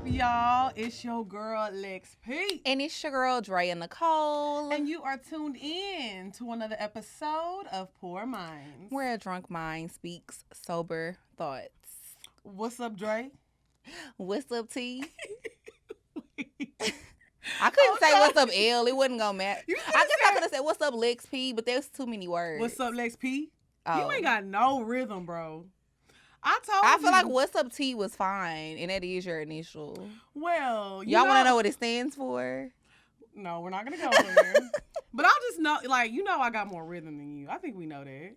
y'all? It's your girl, Lex P. And it's your girl, Drea Nicole. And you are tuned in to another episode of Poor Minds, where a drunk mind speaks sober thoughts. What's up, Dre? What's up, T? I couldn't say what's up, L. It wasn't gonna matter. I guess I could have said what's up, Lex P, but there's too many words. What's up, Lex P? Oh. You ain't got no rhythm, bro. I feel like what's up, T was fine, and that is your initial. Well, y'all want to know what it stands for? No, we're not gonna go there. But I'll just know, like, I got more rhythm than you. I think we know that.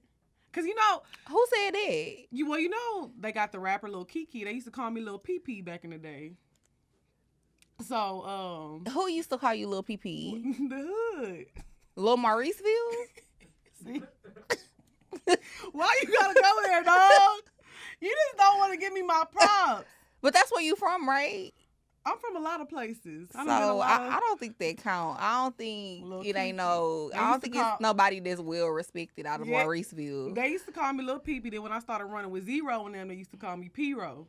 Cause who said that? They got the rapper Lil Kiki. They used to call me Lil PP back in the day. So, who used to call you Lil PP? The hood. Lil Mauriceville? See? Why you gotta go there, dog? You just don't want to give me my props. But that's where you from, right? I'm from a lot of places. I don't think that count. I don't think it ain't no. I don't think it's nobody that's well respected out of Mauriceville. They used to call me Lil Peepee. Then when I started running with Zero and them, they used to call me P-Ro.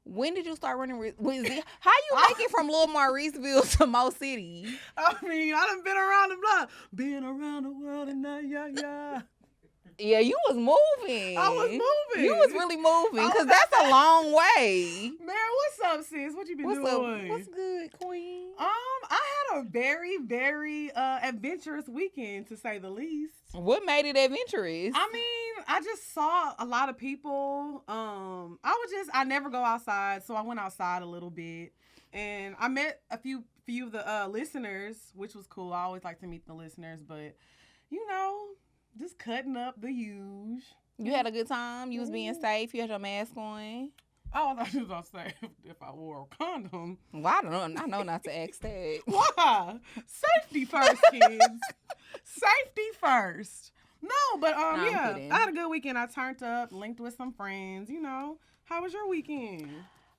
When did you start running with Zero? How you make it from Lil Mauriceville to Mo City? I mean, I done been around the block. Been around the world and now, yeah. Yeah, you was moving. I was moving. You was really moving because that's a long way. Man, what's up, sis? What you been doing? What's good, queen? I had a very, very adventurous weekend, to say the least. What made it adventurous? I mean, I just saw a lot of people. I never go outside, so I went outside a little bit. And I met a few of the listeners, which was cool. I always like to meet the listeners, but, just cutting up the huge. You had a good time? You was being safe? You had your mask on? Oh, I thought you was going to say if I wore a condom. Well, I don't know. I know not to ask that. Why? Safety first, kids. Safety first. No, but I had a good weekend. I turned up, linked with some friends, How was your weekend?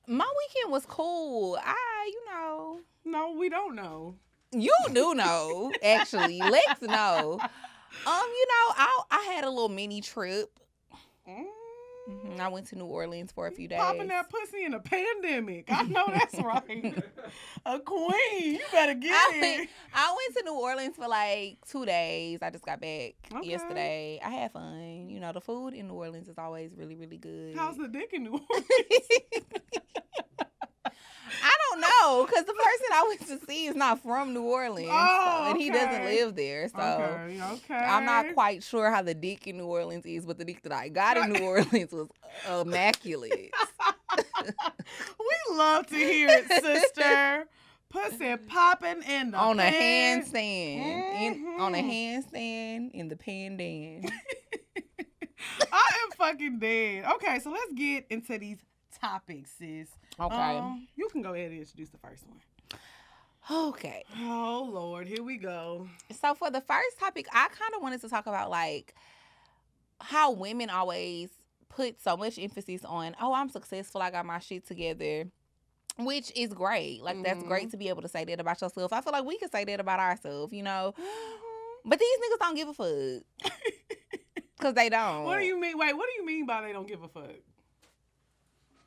My weekend was cool. No, we don't know. You do know, actually. Lex know. I had a little mini trip. Mm-hmm. I went to New Orleans for a few days. Popping that pussy in a pandemic. I know that's right. A queen. You better get it. I went to New Orleans for like 2 days. I just got back yesterday. I had fun. The food in New Orleans is always really, really good. How's the dick in New Orleans? I don't know, because the person I went to see is not from New Orleans, and he doesn't live there. So okay. I'm not quite sure how the dick in New Orleans is, but the dick that I got in New Orleans was immaculate. We love to hear it, sister. Pussy popping in the on a handstand, on a handstand in the pandan. I am fucking dead. Okay, so let's get into these topics, sis. Okay. You can go ahead and introduce the first one. Okay. Oh, Lord. Here we go. So for the first topic, I kind of wanted to talk about, like, how women always put so much emphasis on, I'm successful, I got my shit together, which is great. Like, that's great to be able to say that about yourself. I feel like we can say that about ourselves, But these niggas don't give a fuck. Because they don't. What do you mean? Wait, what do you mean by they don't give a fuck?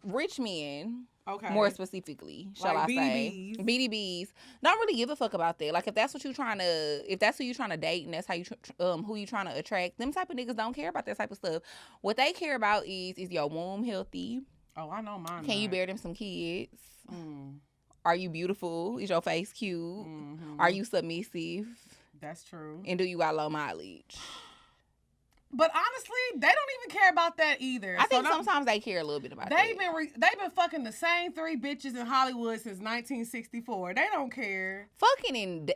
Rich men, more specifically, shall like I say, BDBs don't really give a fuck about that. Like, if that's who you're trying to date, and that's how you who you trying to attract, them type of niggas don't care about that type of stuff. What they care about is your womb healthy? Oh, I know mine. Can you bear them some kids? Are you beautiful? Is your face cute? Mm-hmm. Are you submissive? That's true. And do you got low mileage? But honestly, they don't even care about that either. I think sometimes they care a little bit about that. They've been fucking the same 3 bitches in Hollywood since 1964. They don't care. Fucking and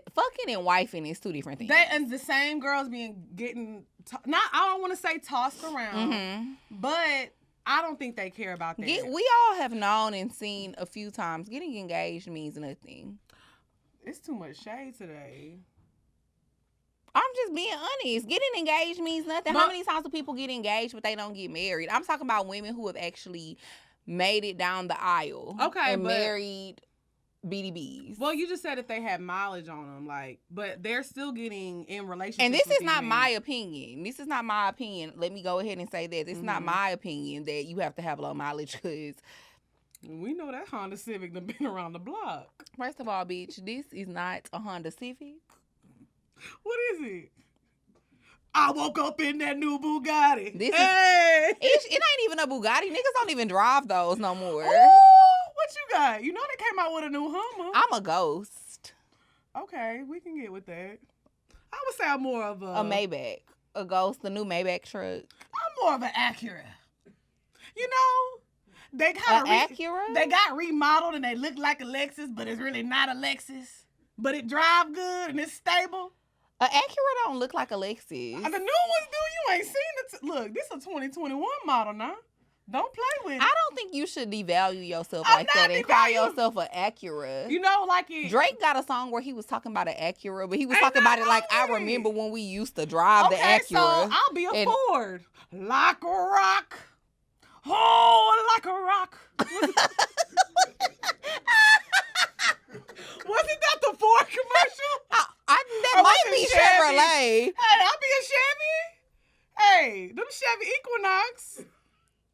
wifing is 2 different things. And the same girls getting I don't want to say tossed around, but I don't think they care about that. We all have known and seen a few times getting engaged means nothing. It's too much shade today. I'm just being honest. Getting engaged means nothing. How many times do people get engaged but they don't get married? I'm talking about women who have actually made it down the aisle. And married BDBs. Well, you just said that they had mileage on them, but they're still getting in relationships. And this is not my opinion. This is not my opinion. Let me go ahead and say that. This is not my opinion that you have to have low mileage because We know that Honda Civic done been around the block. First of all, bitch, this is not a Honda Civic. What is it? I woke up in that new Bugatti. It ain't even a Bugatti. Niggas don't even drive those no more. Ooh, what you got? You know they came out with a new Hummer. I'm a ghost. Okay, we can get with that. I would say I'm more of a Maybach. A ghost, the new Maybach truck. I'm more of an Acura. You know, they kind of Acura. They got remodeled and they look like a Lexus, but it's really not a Lexus. But it drive good and it's stable. An Acura don't look like a Lexus. The new ones do. You ain't seen it. Look, this is a 2021 model now. Don't play with it. I don't think you should devalue yourself like that and call yourself an Acura. You know, like it. Drake got a song where he was talking about an Acura, but he was talking about it like I remember when we used to drive the Acura. So I'll be a Ford. Like a rock. Oh, like a rock. Wasn't that the Ford commercial? That might be Chevrolet. Hey, I'll be a Chevy. Hey, them Chevy Equinox.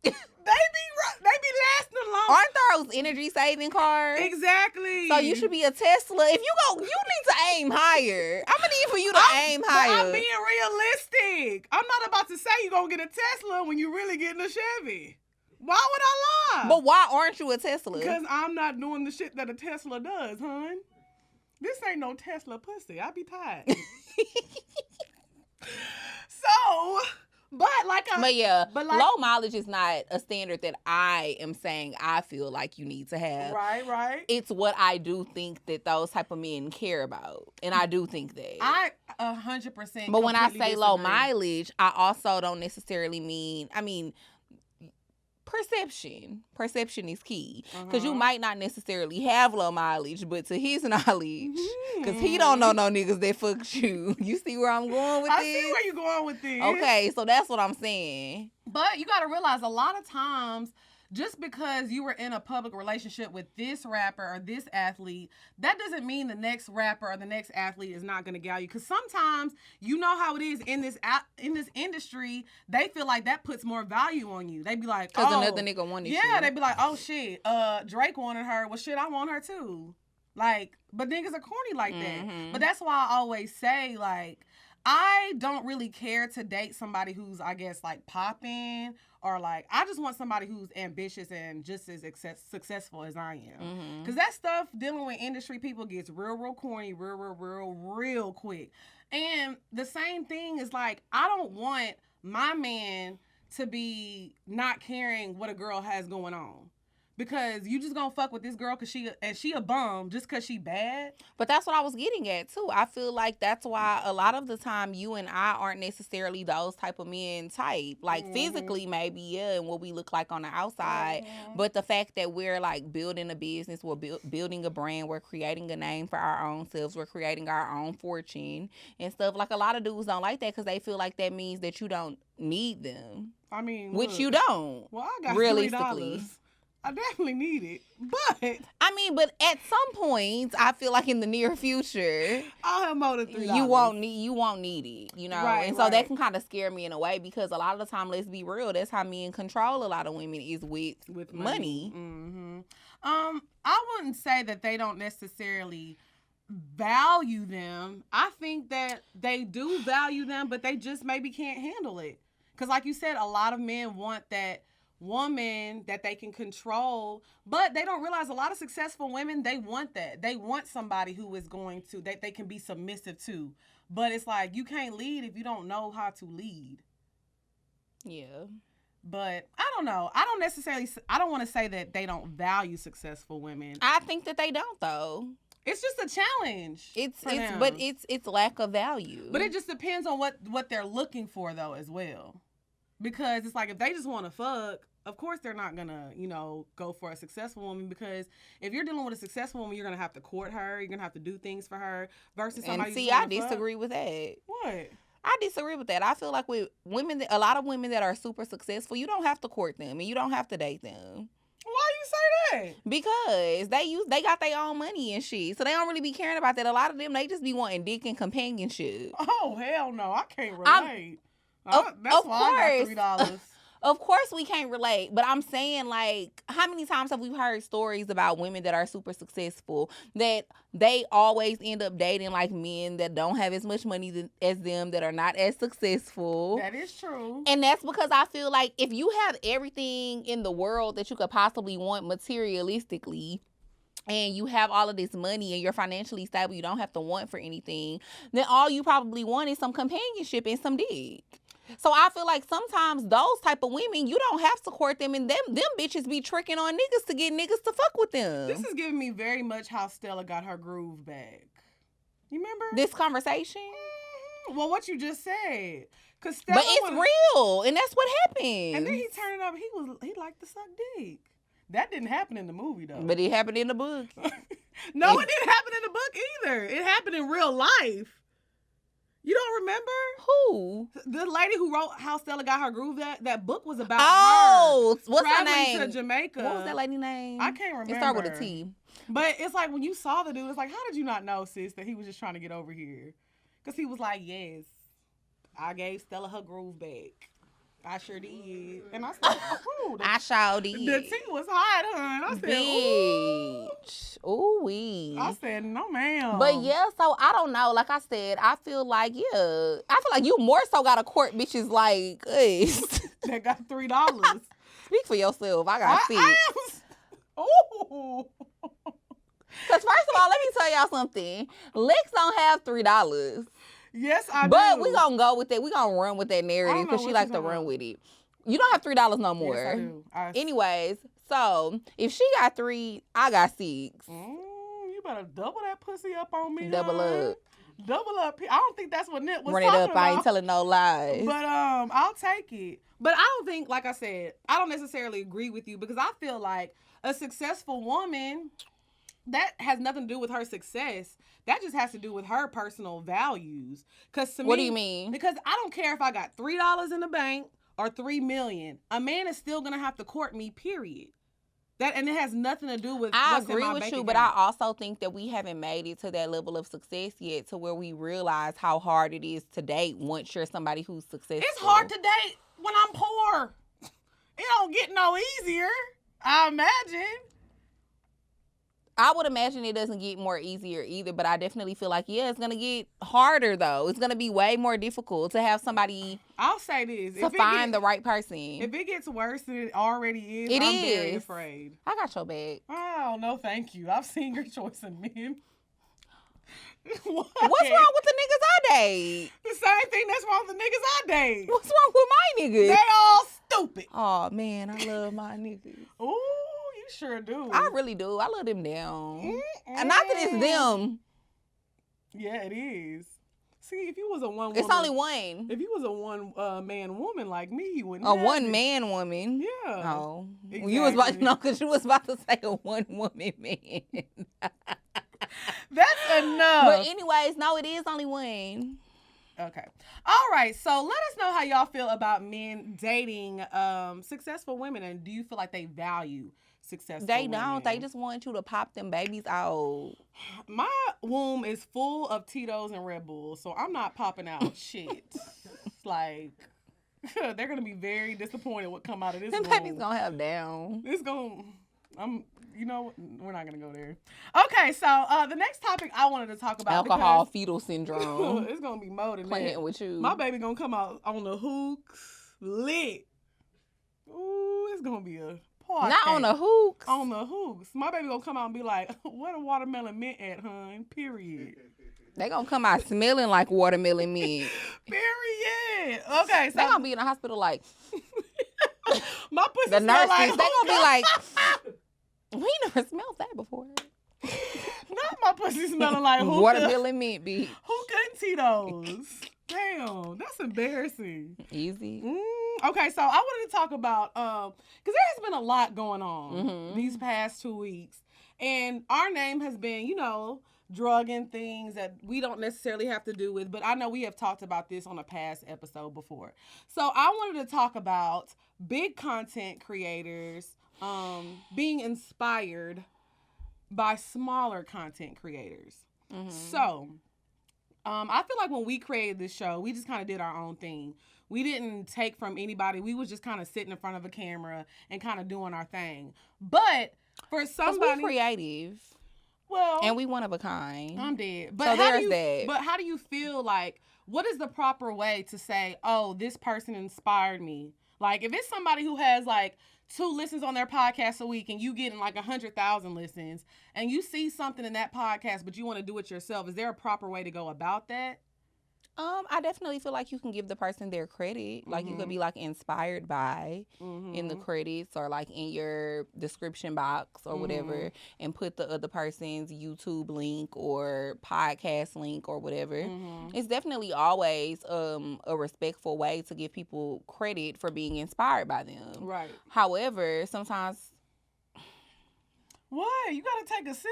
they be lasting long. Aren't those energy saving cars? Exactly. So you should be a Tesla. If you need to aim higher. I'm gonna need for you to aim higher. I'm being realistic. I'm not about to say you're gonna get a Tesla when you're really getting a Chevy. Why would I lie? But why aren't you a Tesla? Because I'm not doing the shit that a Tesla does, hon. This ain't no Tesla pussy. I be tired. So, but low mileage is not a standard that I am saying I feel like you need to have. Right. It's what I do think that those type of men care about, and I do think that. I 100%. But when I say disagree. Low mileage, I also don't necessarily mean. I mean. Perception is key, because you might not necessarily have low mileage, but to his knowledge, because he don't know no niggas that fucks you. You see where I'm going with this? I see where you're going with this. Okay, so that's what I'm saying. But you got to realize a lot of times, just because you were in a public relationship with this rapper or this athlete, that doesn't mean the next rapper or the next athlete is not going to gal you. Because sometimes, you know how it is in this industry, they feel like that puts more value on you. They be like, because another nigga wanted you. Yeah, they be like, oh shit, Drake wanted her. Well, shit, I want her too. Like, but niggas are corny like that. But that's why I always say, like, I don't really care to date somebody who's, I guess, like popping, or like, I just want somebody who's ambitious and just as successful as I am. Because that stuff, dealing with industry people, gets real corny, real quick. And the same thing is like, I don't want my man to be not caring what a girl has going on. Because you just gonna fuck with this girl because she a bum just because she bad. But that's what I was getting at too. I feel like that's why a lot of the time you and I aren't necessarily those type of men type. Like physically maybe, yeah, and what we look like on the outside. But the fact that we're like building a business, we're building a brand, we're creating a name for our own selves, we're creating our own fortune and stuff. Like a lot of dudes don't like that because they feel like that means that you don't need them. I mean, which you don't. Well, I got realistically. $3. I definitely need it, but but at some point, I feel like in the near future, I'll have more than $3. You won't need it, you know. Right, and so that can kind of scare me in a way because a lot of the time, let's be real, that's how men control a lot of women is with money. I wouldn't say that they don't necessarily value them. I think that they do value them, but they just maybe can't handle it. Because, like you said, a lot of men want that woman that they can control, but they don't realize a lot of successful women, they want that. They want somebody who is going to, that they can be submissive to. But it's like, you can't lead if you don't know how to lead. Yeah. But I don't know. I don't want to say that they don't value successful women. I think that they don't, though. It's just a challenge. It's lack of value. But it just depends on what they're looking for, though, as well. Because it's like, if they just want to fuck, of course they're not going to, go for a successful woman, because if you're dealing with a successful woman, you're going to have to court her. You're going to have to do things for her versus somebody who's I disagree with that. What? I disagree with that. I feel like with women, a lot of women that are super successful, you don't have to court them and you don't have to date them. Why you say that? Because they got their own money and shit. So they don't really be caring about that. A lot of them, they just be wanting dick and companionship. Oh, hell no. I can't relate. That's why I got $3. Of course we can't relate, but I'm saying, like, how many times have we heard stories about women that are super successful that they always end up dating like men that don't have as much money as them, that are not as successful. That is true. And that's because I feel like if you have everything in the world that you could possibly want materialistically, and you have all of this money and you're financially stable, you don't have to want for anything, then all you probably want is some companionship and some dick. So I feel like sometimes those type of women, you don't have to court them, and them bitches be tricking on niggas to get niggas to fuck with them. This is giving me very much how Stella got her groove back. You remember? This conversation? Mm-hmm. Well, what you just said. Cause Stella but it's real, and that's what happened. And then he turned up, he liked to suck dick. That didn't happen in the movie, though. But it happened in the book. No, it didn't happen in the book either. It happened in real life. You don't remember? Who? The lady who wrote How Stella Got Her Groove, that book was about her what's her name? To Jamaica. What was that lady's name? I can't remember. It started with a T. But it's like when you saw the dude, it's like, how did you not know, sis, that he was just trying to get over here? Because he was like, yes, I gave Stella her groove back. I sure did. And I said, ooh. I sure did. The tea was hot, huh? I said, bitch. Ooh wee. I said, no, ma'am. But yeah, so I don't know. Like I said, I feel like, yeah. I feel like you more so got to court bitches like us. That got $3. Speak for yourself. I got $6. Ooh. Because first of all, let me tell y'all something. Lex don't have $3. Yes, I do. But we gonna go with that. We gonna run with that narrative because she likes to run with it. You don't have $3 no more. Yes, I do. Anyways, so if she got 3, I got 6. You better double that pussy up on me. Double up. Double up. I don't think that's what Nip was Run talking it up. about. I ain't telling no lies. But I'll take it. But I don't think, like I said, I don't necessarily agree with you because I feel like a successful woman, that has nothing to do with her success. That just has to do with her personal values. Cause to what me, do you mean? Because I don't care if I got $3 in the bank or $3 million. A man is still gonna have to court me. Period. And it has nothing to do with. I what's agree in my with bank you, account. but I also think that we haven't made it to that level of success yet, to where we realize how hard it is to date once you're somebody who's successful. It's hard to date when I'm poor. It don't get no easier. I imagine. I would imagine it doesn't get more easier either, but I definitely feel like, yeah, it's going to get harder, though. It's going to be way more difficult to have somebody. I'll say this. To find the right person. If it gets worse than it already is, I'm very afraid. I got your back. Oh, no, thank you. I've seen your choice in men. What's wrong with the niggas I date? The same thing that's wrong with the niggas I date. What's wrong with my niggas? They all stupid. Oh, man, I love my niggas. Ooh, you sure do. I really do. I love them down. And not that it's them. Yeah, it is. See, if you was a one woman. It's only one. If you was a one man woman like me, you wouldn't A have one it. man woman. Yeah. Oh. Exactly. You was about because you was about to say a one woman man. That's enough. But anyways, no, it is only one. Okay. All right. So let us know how y'all feel about men dating successful women, and do you feel like they value successful women? They don't. They just want you to pop them babies out. My womb is full of Tito's and Red Bulls, so I'm not popping out shit. Like, they're gonna be very disappointed what come out of this. Them womb. babies gonna have down. It's gonna. You know, we're not gonna go there. Okay, so the next topic I wanted to talk about alcohol fetal syndrome. It's gonna be more than playing that. with you. My baby gonna come out on the hooks, lit. Ooh, it's gonna be a party. Not on the hooks. On the hooks. My baby gonna come out and be like, "Where the watermelon mint at, hun?" Period. They gonna come out smelling like watermelon mint. Period. Okay, so they gonna be in the hospital like my pussy the nurses. like, they gonna be like, we never smelled that before. Not my pussy smelling like hookah. Watermelon mint, bitch. Hookah and Tito's. Damn, that's embarrassing. Easy. Okay, so I wanted to talk about because there has been a lot going on these past 2 weeks, and our name has been, drugging things that we don't necessarily have to do with, but I know we have talked about this on a past episode before. So I wanted to talk about big content creators being inspired by smaller content creators. So I feel like when we created this show, we just kind of did our own thing. We didn't take from anybody. We was just kind of sitting in front of a camera and kind of doing our thing. But for somebody, we creative. Well, and we one of a kind. I'm dead. But so there's that. But how do you feel like? What is the proper way to say, oh, this person inspired me? Like, if it's somebody who has like 2 listens on their podcast a week and you getting like 100,000 listens and you see something in that podcast, but you want to do it yourself, is there a proper way to go about that? I definitely feel like you can give the person their credit. Like, you could be like inspired by in the credits or like in your description box or whatever, and put the other person's YouTube link or podcast link or whatever. It's definitely always a respectful way to give people credit for being inspired by them. Right. However, sometimes... What? You gotta take a sip?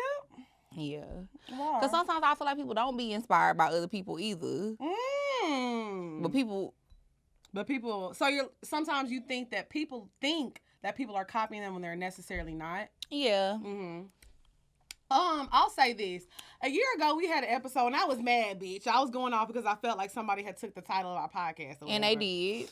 Yeah. Because sometimes I feel like people don't be inspired by other people either. But people, so sometimes you think that people are copying them when they're necessarily not. Yeah. I'll say this. A year ago, we had an episode, and I was mad, bitch. I was going off because I felt like somebody had took the title of our podcast. And they did.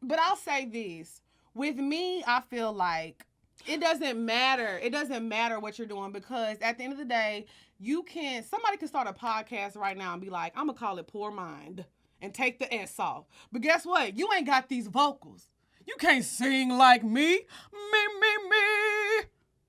But I'll say this. With me, I feel like it doesn't matter. It doesn't matter what you're doing, because at the end of the day, somebody can start a podcast right now and be like, I'm going to call it Poor Mind and take the S off. But guess what? You ain't got these vocals. You can't sing like me. Me.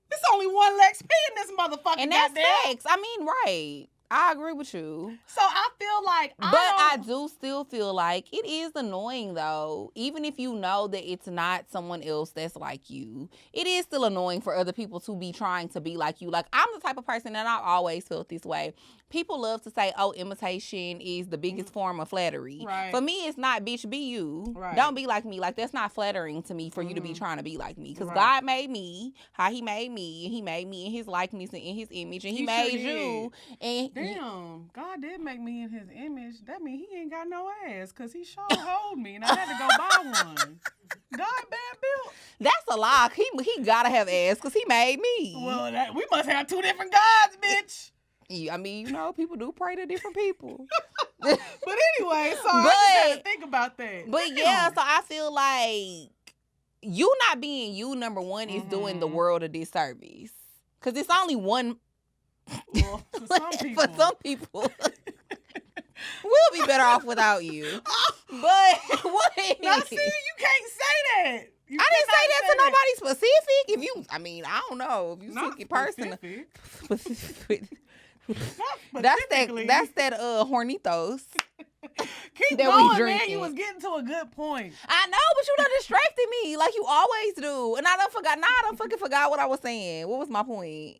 There's only one Lex P in this motherfucker. And that's facts. I mean, right. I agree with you. So I feel like I do still feel like it is annoying, though. Even if you know that it's not someone else that's like you, it is still annoying for other people to be trying to be like you. Like, I'm the type of person that I've always felt this way. People love to say, oh, imitation is the biggest form of flattery. Right. For me, it's not, bitch, be you. Right. Don't be like me. Like, that's not flattering to me for you to be trying to be like me. Because God made me how he made me. And he made me in his likeness and in his image. And he made you. And damn, God did make me in his image. That means he ain't got no ass, because he sure hold me. And I had to go buy one. God bad built. That's a lie. He gotta have ass because he made me. Well, we must have 2 different gods, bitch. I mean, people do pray to different people. But anyway, so I just had to think about that. But yeah, so I feel like you not being you, number one, is doing the world a disservice. Because it's only one. Well, for some people. We'll be better off without you. But what? Now, see, you can't say that. I didn't say that to nobody specific. I don't know. If you took it personal. That's that hornitos. Keep going, man. You was getting to a good point. I know, but you done distracted me like you always do. And I done forgot. Now I done fucking forgot what I was saying. What was my point?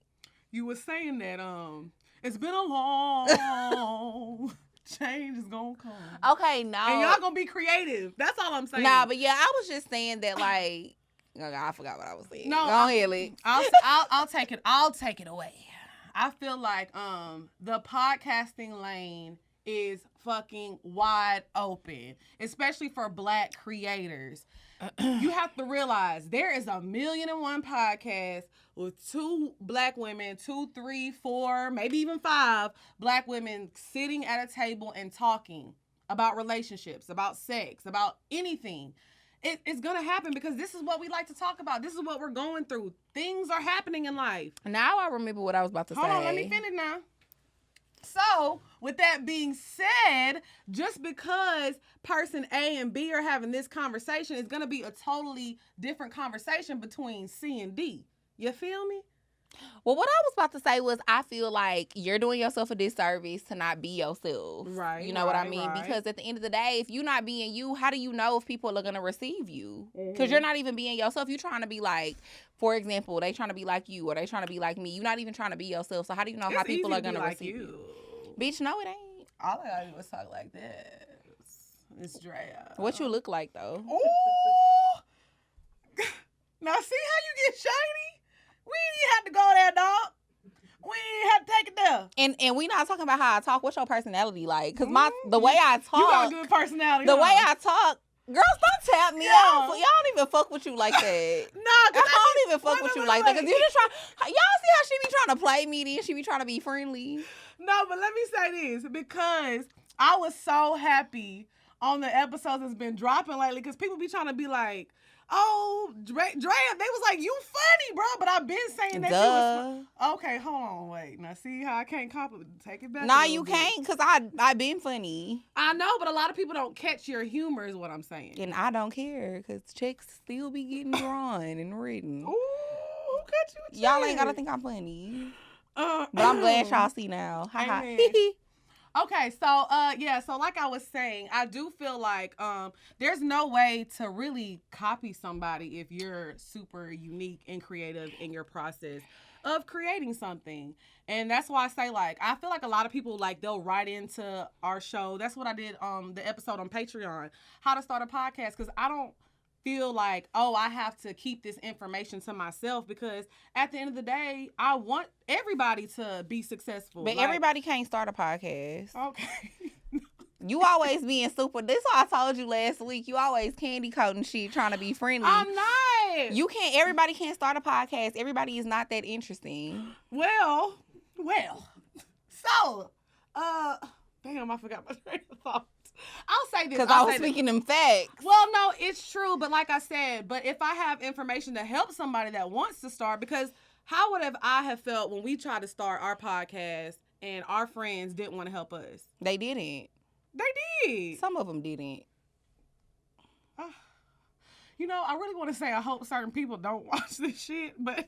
You were saying that it's been a long change is gonna come. Okay, no. And y'all gonna be creative. That's all I'm saying. Nah, but yeah, I was just saying that, like, I forgot what I was saying. No, go ahead, Lee. I'll take it. I'll take it away. I feel like the podcasting lane is fucking wide open, especially for Black creators. You have to realize there is 1,000,001 podcasts with 2 Black women, 2, 3, 4, maybe even 5 Black women sitting at a table and talking about relationships, about sex, about anything. It's going to happen because this is what we like to talk about. This is what we're going through. Things are happening in life. Now I remember what I was about to say. Hold on, let me finish now. So, with that being said, just because person A and B are having this conversation, it's going to be a totally different conversation between C and D. You feel me? Well, what I was about to say was I feel like you're doing yourself a disservice to not be yourself. Right. You know what I mean? Right. Because at the end of the day, if you're not being you, how do you know if people are going to receive you? Because you're not even being yourself. You're trying to be like, for example, they trying to be like you or they trying to be like me. You're not even trying to be yourself. So how do you know how people are going to receive you? Bitch, no, it ain't. All I gotta do is talk like this. It's Drea. What you look like, though? Ooh. Now, see how you get shady? We didn't have to go there, dog. We didn't have to take it there. And we not talking about how I talk. What's your personality like? Because the way I talk. You got a good personality. The way I talk. Girls, don't tap me. Y'all don't even fuck with you like that. I don't even fuck with you like that. Because you just try. Y'all see how she be trying to play me, then she be trying to be friendly. No, but let me say this. Because I was so happy on the episodes that's been dropping lately, because people be trying to be like, oh, Drea, they was like, you funny, bro, but I've been saying that you was okay, hold on, wait. Now, see how I can't take it back? Nah, you can't, because I been funny. I know, but a lot of people don't catch your humor is what I'm saying. And I don't care, because checks still be getting drawn and written. Ooh, who cut you a check? Y'all ain't got to think I'm funny. But I'm glad y'all see now. Okay, so like I was saying, I do feel like there's no way to really copy somebody if you're super unique and creative in your process of creating something. And that's why I say, like, I feel like a lot of people, like, they'll write into our show. That's what I did the episode on Patreon, how to start a podcast, because I don't feel like, oh, I have to keep this information to myself, because at the end of the day, I want everybody to be successful. But everybody can't start a podcast. Okay. You always being super. This is why I told you last week. You always candy coating shit, trying to be friendly. I'm not. You can't. Everybody can't start a podcast. Everybody is not that interesting. Well. So, damn, I forgot my train of thought. I'll say this. Because I was speaking them facts. Well, no, it's true. But like I said, but if I have information to help somebody that wants to start, because how would I have felt when we tried to start our podcast and our friends didn't want to help us? They didn't. They did. Some of them didn't. You know, I really want to say I hope certain people don't watch this shit, but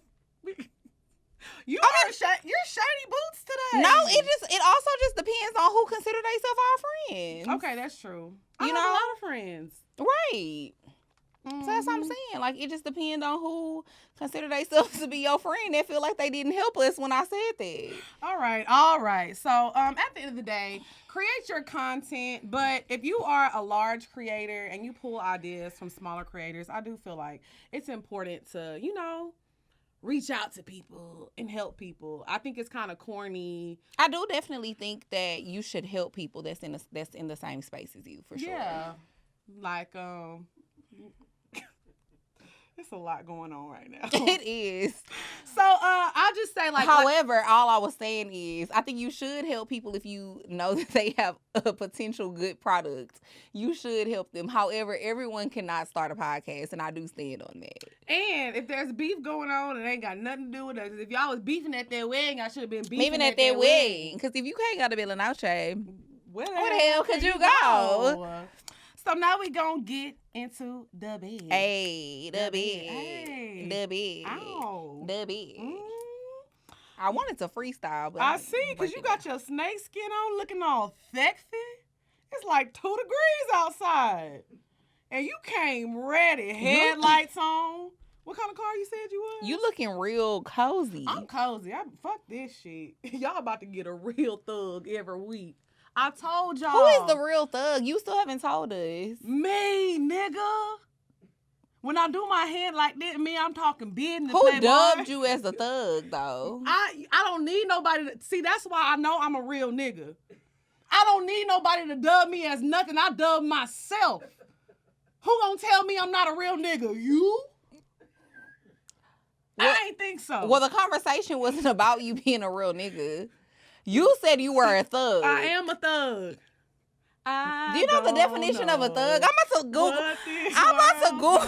you're shady boots today. No, it also just depends on who consider themselves our friends. Okay, that's true. I have a lot of friends. Right. Mm-hmm. So that's what I'm saying. Like, it just depends on who consider themselves to be your friend. They feel like they didn't help us when I said that. All right. So, at the end of the day, create your content. But if you are a large creator and you pull ideas from smaller creators, I do feel like it's important to, reach out to people and help people. I think it's kind of corny. I do definitely think that you should help people that's in the same space as you, for sure. Yeah. Like, it's a lot going on right now. It is. So, I'll just say, like... However, all I was saying is, I think you should help people if you know that they have a potential good product. You should help them. However, everyone cannot start a podcast, and I do stand on that. And if there's beef going on, it ain't got nothing to do with us. If y'all was beefing at their wedding, I should have been beefing at their wedding. Because if you can't go to Bill and Ouche, where the hell could you go? So now we gonna get into the bed. Hey, the bed. Hey. The bed. Ow. The bed. I wanted to freestyle, but I see, because you got your snake skin on looking all sexy. It's like 2 degrees outside. And you came ready, headlights on. What kind of car you said you was? You looking real cozy. I'm cozy. Fuck this shit. Y'all about to get a real thug every week. I told y'all. Who is the real thug? You still haven't told us. Me, nigga. When I do my head like this, I'm talking business. Who dubbed you as a thug, though? I don't need nobody to... See, that's why I know I'm a real nigga. I don't need nobody to dub me as nothing. I dub myself. Who gonna tell me I'm not a real nigga? You? Well, I ain't think so. Well, the conversation wasn't about you being a real nigga. You said you were a thug. I am a thug. Do you know the definition of a thug? I'm about to Google.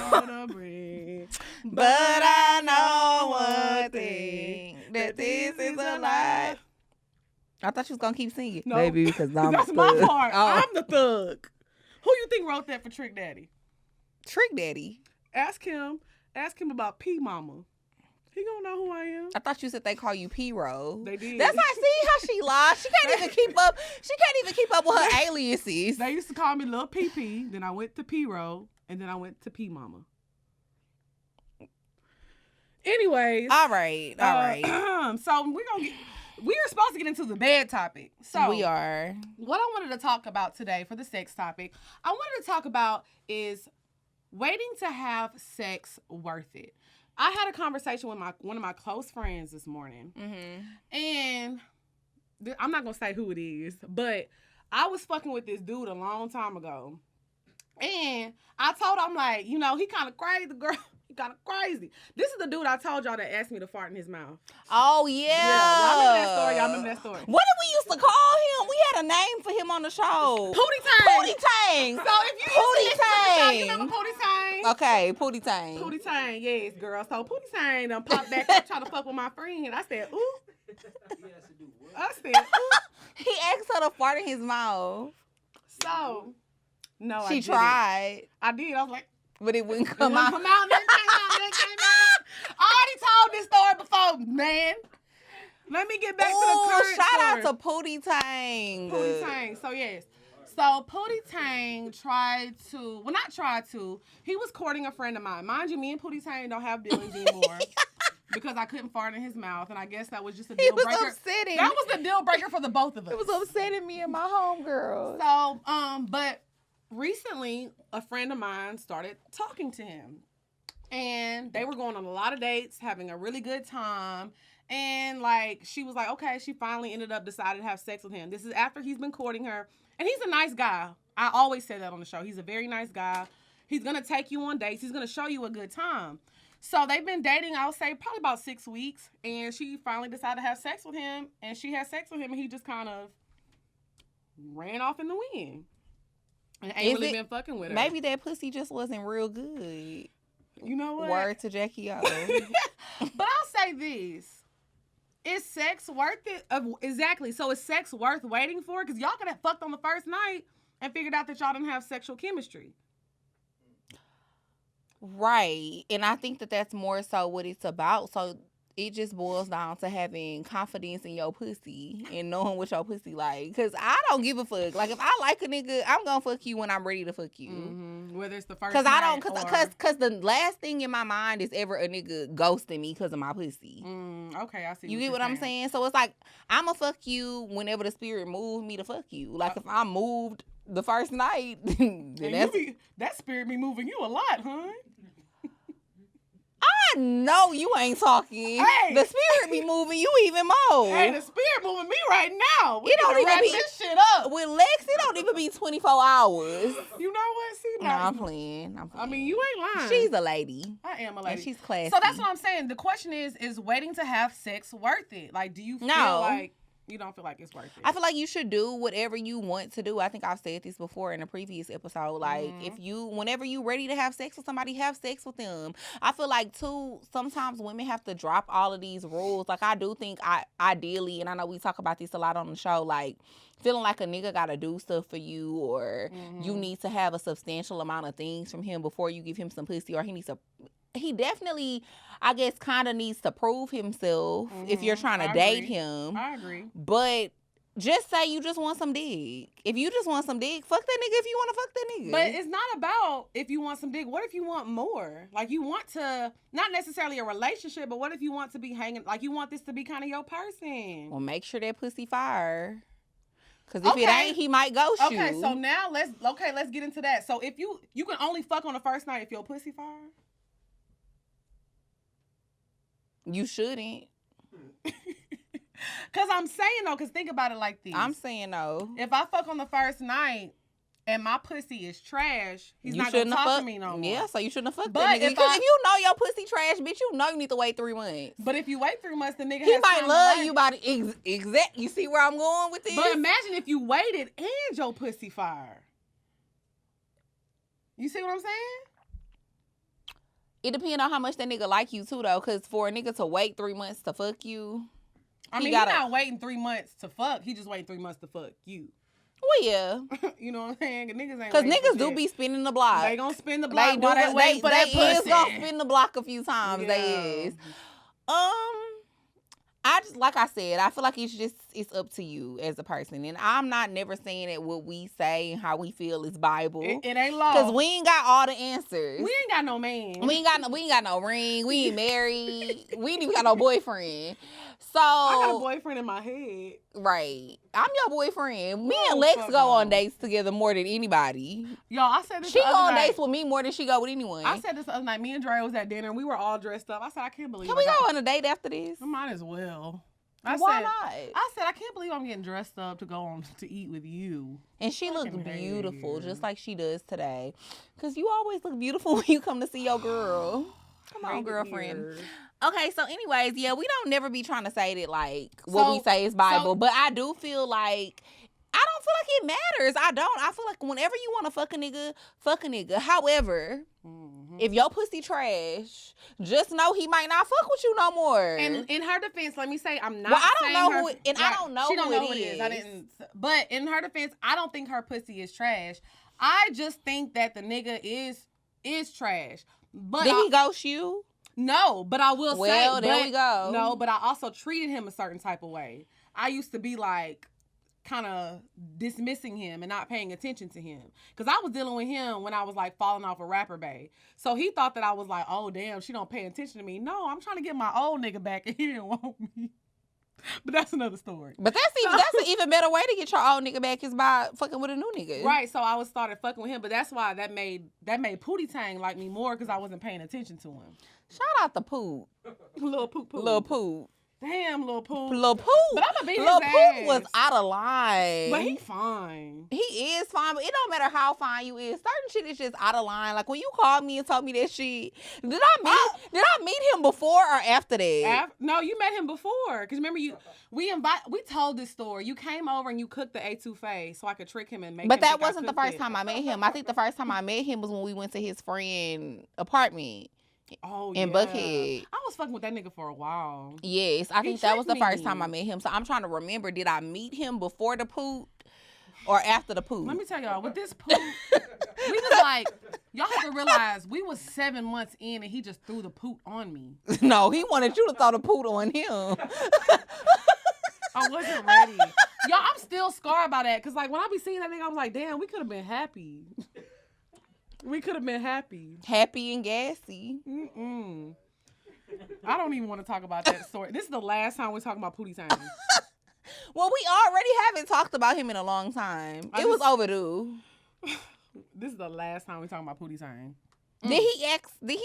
But I know one thing, that this is a lie. I thought you was going to keep singing. No, baby, because that's my part. Oh. I'm the thug. Who you think wrote that for Trick Daddy? Trick Daddy? Ask him about P Mama. He gonna know who I am. I thought you said they call you P-Roll. They did. That's why, see how she lies. She can't even keep up. She can't even keep up with her aliases. They used to call me Lil PP. Then I went to P-Roll. And then I went to P Mama. Anyways. All right. So we are supposed to get into the bed topic. So we are. What I wanted to talk about today for the sex topic, I wanted to talk about is waiting to have sex worth it. I had a conversation with one of my close friends this morning. Mm-hmm. And I'm not going to say who it is, but I was fucking with this dude a long time ago. And I told him, like, he kind of crazy, girl. He kind of crazy. This is the dude I told y'all that asked me to fart in his mouth. Oh, yeah. Y'all remember that story? What did we used to call him? We had a name for him on the show. Pootie Tang. Pootie Tang. So if you Pootie used to listen to the show, you Tang. remember Pootie Tang? Okay, Pootie Tang. Pootie Tang, yes, girl. So Pootie Tang done popped back up trying to fuck with my friend. I said, ooh. I said, ooh. He asked her to fart in his mouth. So, no, She tried. I did. I was like, but it wouldn't come out. Come out. Then came out. I already told this story before, man. Let me get back to the current shout story. out to Pootie Tang. Pootie Tang. So, yes. So, Pootie Tang he was courting a friend of mine. Mind you, me and Pootie Tang don't have dealings anymore. Because I couldn't fart in his mouth, and I guess that was just a deal breaker. It was upsetting. That was the deal breaker for the both of us. It was upsetting me and my homegirl. So, but recently, a friend of mine started talking to him. And they were going on a lot of dates, having a really good time. And, like, she was like, okay, she finally ended up deciding to have sex with him. This is after he's been courting her. And he's a nice guy. I always say that on the show. He's a very nice guy. He's going to take you on dates. He's going to show you a good time. So they've been dating, I would say, probably about 6 weeks. And she finally decided to have sex with him. And she had sex with him, and he just kind of ran off in the wind. And ain't really been fucking with her. Maybe that pussy just wasn't real good. You know what? Word to Jackie O. But I'll say this. Is sex worth it? Exactly. So is sex worth waiting for? Because y'all could have fucked on the first night and figured out that y'all didn't have sexual chemistry. Right. And I think that that's more so what it's about. So it just boils down to having confidence in your pussy and knowing what your pussy like. Because I don't give a fuck. Like, if I like a nigga, I'm going to fuck you when I'm ready to fuck you. Mm-hmm. Whether it's the first Because night Because the last thing in my mind is ever a nigga ghosting me because of my pussy. Okay, I see. You get what I'm saying? So it's like, I'm going to fuck you whenever the spirit moves me to fuck you. Like, if I'm moved the first night, then that spirit be moving you a lot, huh? I know you ain't talking. Hey. The spirit be moving you even more. Hey, the spirit moving me right now. It don't even be this shit up. With Lex, it don't even be 24 hours. You know what? See, no, I'm playing. I mean, you ain't lying. She's a lady. I am a lady. And she's classy. So that's what I'm saying. The question is waiting to have sex worth it? Like, do you feel like you don't feel like it's worth it? I feel like you should do whatever you want to do. I think I've said this before in a previous episode. Like, whenever you ready to have sex with somebody, have sex with them. I feel like, too, sometimes women have to drop all of these rules. Like, I do think ideally, and I know we talk about this a lot on the show, like, feeling like a nigga gotta do stuff for you, or you need to have a substantial amount of things from him before you give him some pussy, or he definitely, I guess, kind of needs to prove himself if you're trying to date him. I agree. But just say you just want some dick. If you just want some dick, fuck that nigga if you want to fuck that nigga. But it's not about if you want some dick. What if you want more? Like, you want to, not necessarily a relationship, but what if you want to be hanging, like, you want this to be kind of your person? Well, make sure that pussy fire. Because if it ain't, he might ghost you. Okay, so now let's get into that. So if you can only fuck on the first night if your pussy fire? You shouldn't. Because I'm saying, though, because think about it like this. I'm saying, no. If I fuck on the first night and my pussy is trash, he's not going to talk to me no more. Yeah, so you shouldn't have fucked that nigga. Because if you know your pussy trash, bitch, you know you need to wait 3 months. But if you wait 3 months, the nigga he might love you by the exact. You see where I'm going with this? But imagine if you waited and your pussy fire. You see what I'm saying? It depends on how much that nigga like you, too, though. Because for a nigga to wait 3 months to fuck you... I mean, he's not waiting 3 months to fuck. He just waiting 3 months to fuck you. Well, yeah. You know what I'm saying? Because niggas do be spinning the block. They gonna spin the block while they waiting for that pussy. They is gonna spin the block a few times. Yeah. They is. I just, like I said, I feel like it's up to you as a person. And I'm not never saying that what we say and how we feel is Bible. It ain't law. Because we ain't got all the answers. We ain't got no man. We ain't got no ring. We ain't married. We ain't even got no boyfriend. So I got a boyfriend in my head. Right. I'm your boyfriend. Me and Lex go on dates together more than anybody. Y'all, I said this She go on dates with me more than she go with anyone. I said this the other night. Me and Dre was at dinner and we were all dressed up. I said, I can't believe Can we go on a date after this? I might as well. Why not? I said, I can't believe I'm getting dressed up to go on to eat with you. And she looked beautiful, just like she does today. Because you always look beautiful when you come to see your girl. Come on, girlfriend. Here. Okay, so anyways, yeah, we don't never be trying to say that like what we say is Bible, but I do feel like I don't feel like it matters. I don't. I feel like whenever you want to fuck a nigga, fuck a nigga. However, if your pussy trash, just know he might not fuck with you no more. And in her defense, let me say I'm not. Well, I don't saying know her, who it, and I don't know she don't know who it is. I didn't. But in her defense, I don't think her pussy is trash. I just think that the nigga is trash. But did he ghost you? No, but I will say. Well, there we go. No, but I also treated him a certain type of way. I used to be like, kind of dismissing him and not paying attention to him. Because I was dealing with him when I was like falling off a rapper bae. So he thought that I was like, oh, damn, she don't pay attention to me. No, I'm trying to get my old nigga back and he didn't want me. But that's another story. But that's an even better way to get your old nigga back is by fucking with a new nigga. Right, so I started fucking with him. But that's why that made Pootie Tang like me more because I wasn't paying attention to him. Shout out to Poot. Lil Poot. Lil Poot. Damn, Lil Poot. Lil Poot. But I'm gonna beat his Lil ass. Poot was out of line. But he fine. He is fine, but it don't matter how fine you is. Certain shit is just out of line. Like when you called me and told me that shit, did I meet him before or after that? No, you met him before. Cause remember we told this story. You came over and you cooked the etouffee so I could trick him and make. But that wasn't the first time I met him. I think the first time I met him was when we went to his friend's apartment. Oh, in Buckhead. I was fucking with that nigga for a while. Yes, I think that was the first time I met him. So I'm trying to remember, did I meet him before the Poot or after the Poot? Let me tell y'all, with this Poot, we was like, y'all have to realize we was 7 months in and he just threw the Poot on me. No, he wanted you to throw the Poot on him. I wasn't ready. Y'all, I'm still scarred by that. Because like when I be seeing that nigga, I'm like, damn, we could have been happy. We could have been happy. Happy and gassy. I don't even want to talk about that story. This is the last time we're talking about Pootie Tang. Well, we already haven't talked about him in a long time. It was overdue. This is the last time we're talking about Pootie Tang. Did he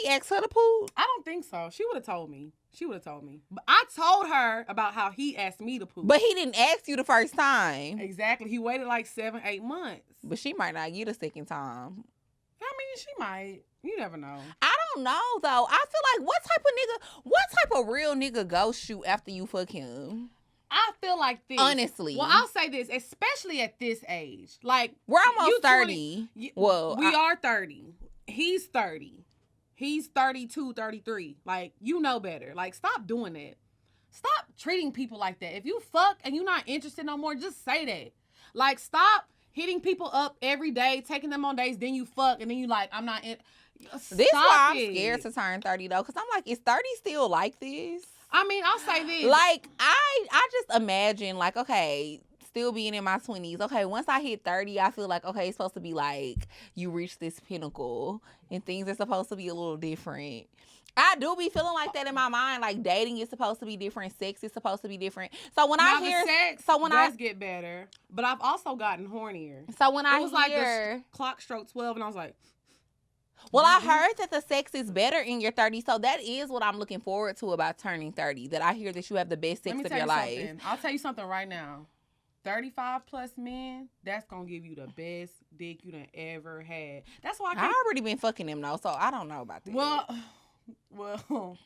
ask her to Poot? I don't think so. She would have told me. But I told her about how he asked me to Poot. But he didn't ask you the first time. Exactly. He waited like 7-8 months. But she might not get a second time. I mean, she might. You never know. I don't know though. I feel like what type of real nigga ghosts you after you fuck him? I feel like this. Honestly. Well, I'll say this, especially at this age. Like we're almost 30. Well, we are 30. He's 30. He's 32, 33. Like, you know better. Like, stop doing that. Stop treating people like that. If you fuck and you're not interested no more, just say that. Like, stop hitting people up every day, taking them on dates, then you fuck, and then you like, I'm not in. This is why I'm scared to turn 30 though, because I'm like, is 30 still like this? I mean, I'll say this. Like, I just imagine, like, okay, still being in my 20s. Okay, once I hit 30, I feel like, okay, it's supposed to be like, you reach this pinnacle, and things are supposed to be a little different. I do be feeling like that in my mind. Like, dating is supposed to be different. Sex is supposed to be different. So when I hear sex, does get better. But I've also gotten hornier. So when I was like the clock struck 12, and I was like, well, I heard that the sex is better in your 30s. So that is what I'm looking forward to about turning 30. That I hear that you have the best sex of your life. Something. I'll tell you something right now. 35 plus men, that's gonna give you the best dick you done ever had. That's why I already been fucking him though, so I don't know about that. Well,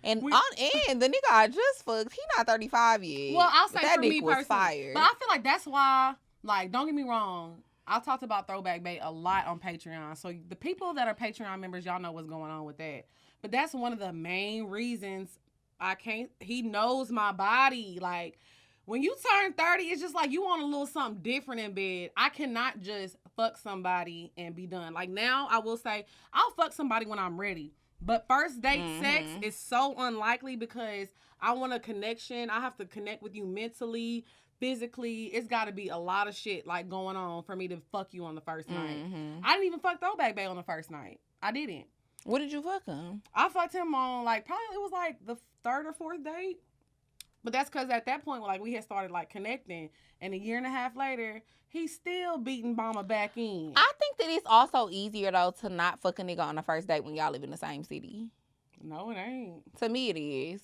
and the nigga I just fucked, he not 35 yet. Well, I'll say that for dick me was personally, fire. but I feel like that's why. Like, don't get me wrong. I talked about Throwback Bait a lot on Patreon. So the people that are Patreon members, y'all know what's going on with that. But that's one of the main reasons I can't. He knows my body. Like, when you turn 30, it's just like you want a little something different in bed. I cannot just fuck somebody and be done. Like, now I will say I'll fuck somebody when I'm ready. But first date sex is so unlikely because I want a connection. I have to connect with you mentally, physically. It's got to be a lot of shit like going on for me to fuck you on the first night. I didn't even fuck Throwback Bay on the first night. I didn't. What did you fuck him? I fucked him on like probably it was like the 3rd or 4th date. But that's because at that point, like, we had started like connecting, and a year and a half later, he's still beating Mama back in. I think that it's also easier though to not fuck a nigga on the first date when y'all live in the same city. No, it ain't. To me, it is.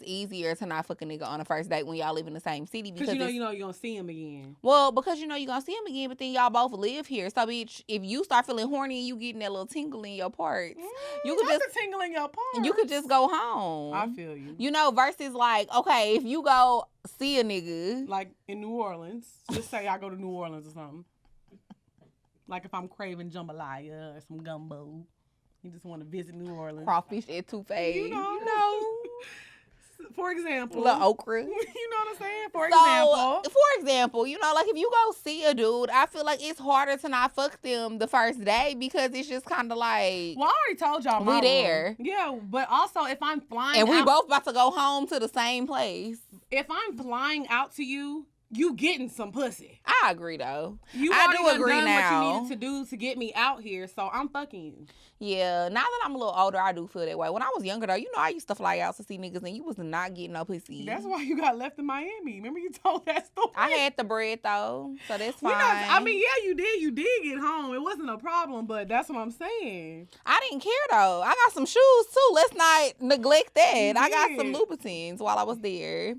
easier to not fuck a nigga on a first date when y'all live in the same city because you know you're gonna see him again. Well, because you know you're gonna see him again, but then y'all both live here. So, bitch, if you start feeling horny and you getting that little tingle in your parts, you could just tingle in your parts. You could just go home. I feel you. You know, versus like, okay, if you go see a nigga like in New Orleans, just say I go to New Orleans or something. Like if I'm craving jambalaya or some gumbo, you just want to visit New Orleans. Crawfish etouffee. You know. For example. Little okra. You know what I'm saying? For example, you know, like if you go see a dude, I feel like it's harder to not fuck them the first day because it's just kind of like. Well, I already told y'all we there. Yeah, but also if I'm flying and we out, both about to go home to the same place. If I'm flying out to you, you getting some pussy. I agree though. I do agree done now. What you needed to do to get me out here, so I'm fucking you. Yeah, now that I'm a little older, I do feel that way. When I was younger though, you know, I used to fly out to see niggas and you was not getting no pussy. That's why you got left in Miami. Remember you told that story? I had the bread though, so that's fine. I mean, yeah, you did. You did get home. It wasn't a problem, but that's what I'm saying. I didn't care though. I got some shoes too. Let's not neglect that. I got some Louboutins while I was there.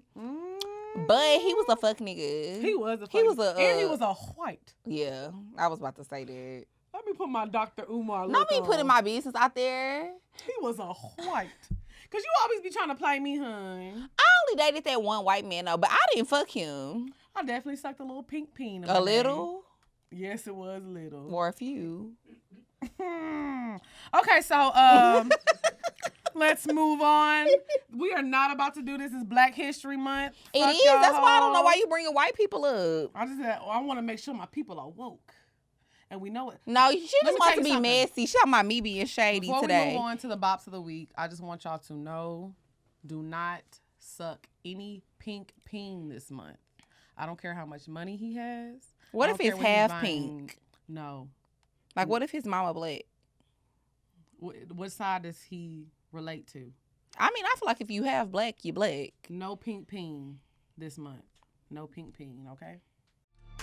But he was a fuck nigga. He was a fuck nigga. And he was a white. Yeah, I was about to say that. Let me put my Dr. Umar look Not me on. putting my business out there. He was a white. Because you always be trying to play me, hun. I only dated that one white man, though, but I didn't fuck him. I definitely sucked a little pink peen. A little? Yes, it was little. Or a few. Okay, so let's move on. We are not about to do this. It's Black History Month. It is. That's why I don't know why you bringing white people up. I want to make sure my people are woke. And we know it. No, she just wants to be messy. She talking about me being shady Before today. we move on to the bops of the week, I just want y'all to know, do not suck any pink peen this month. I don't care how much money he has. What if it's half pink? No. Like, what if his mama black? What side does he relate to? I mean, I feel like if you have black, you black. No pink peen this month. No pink peen, okay?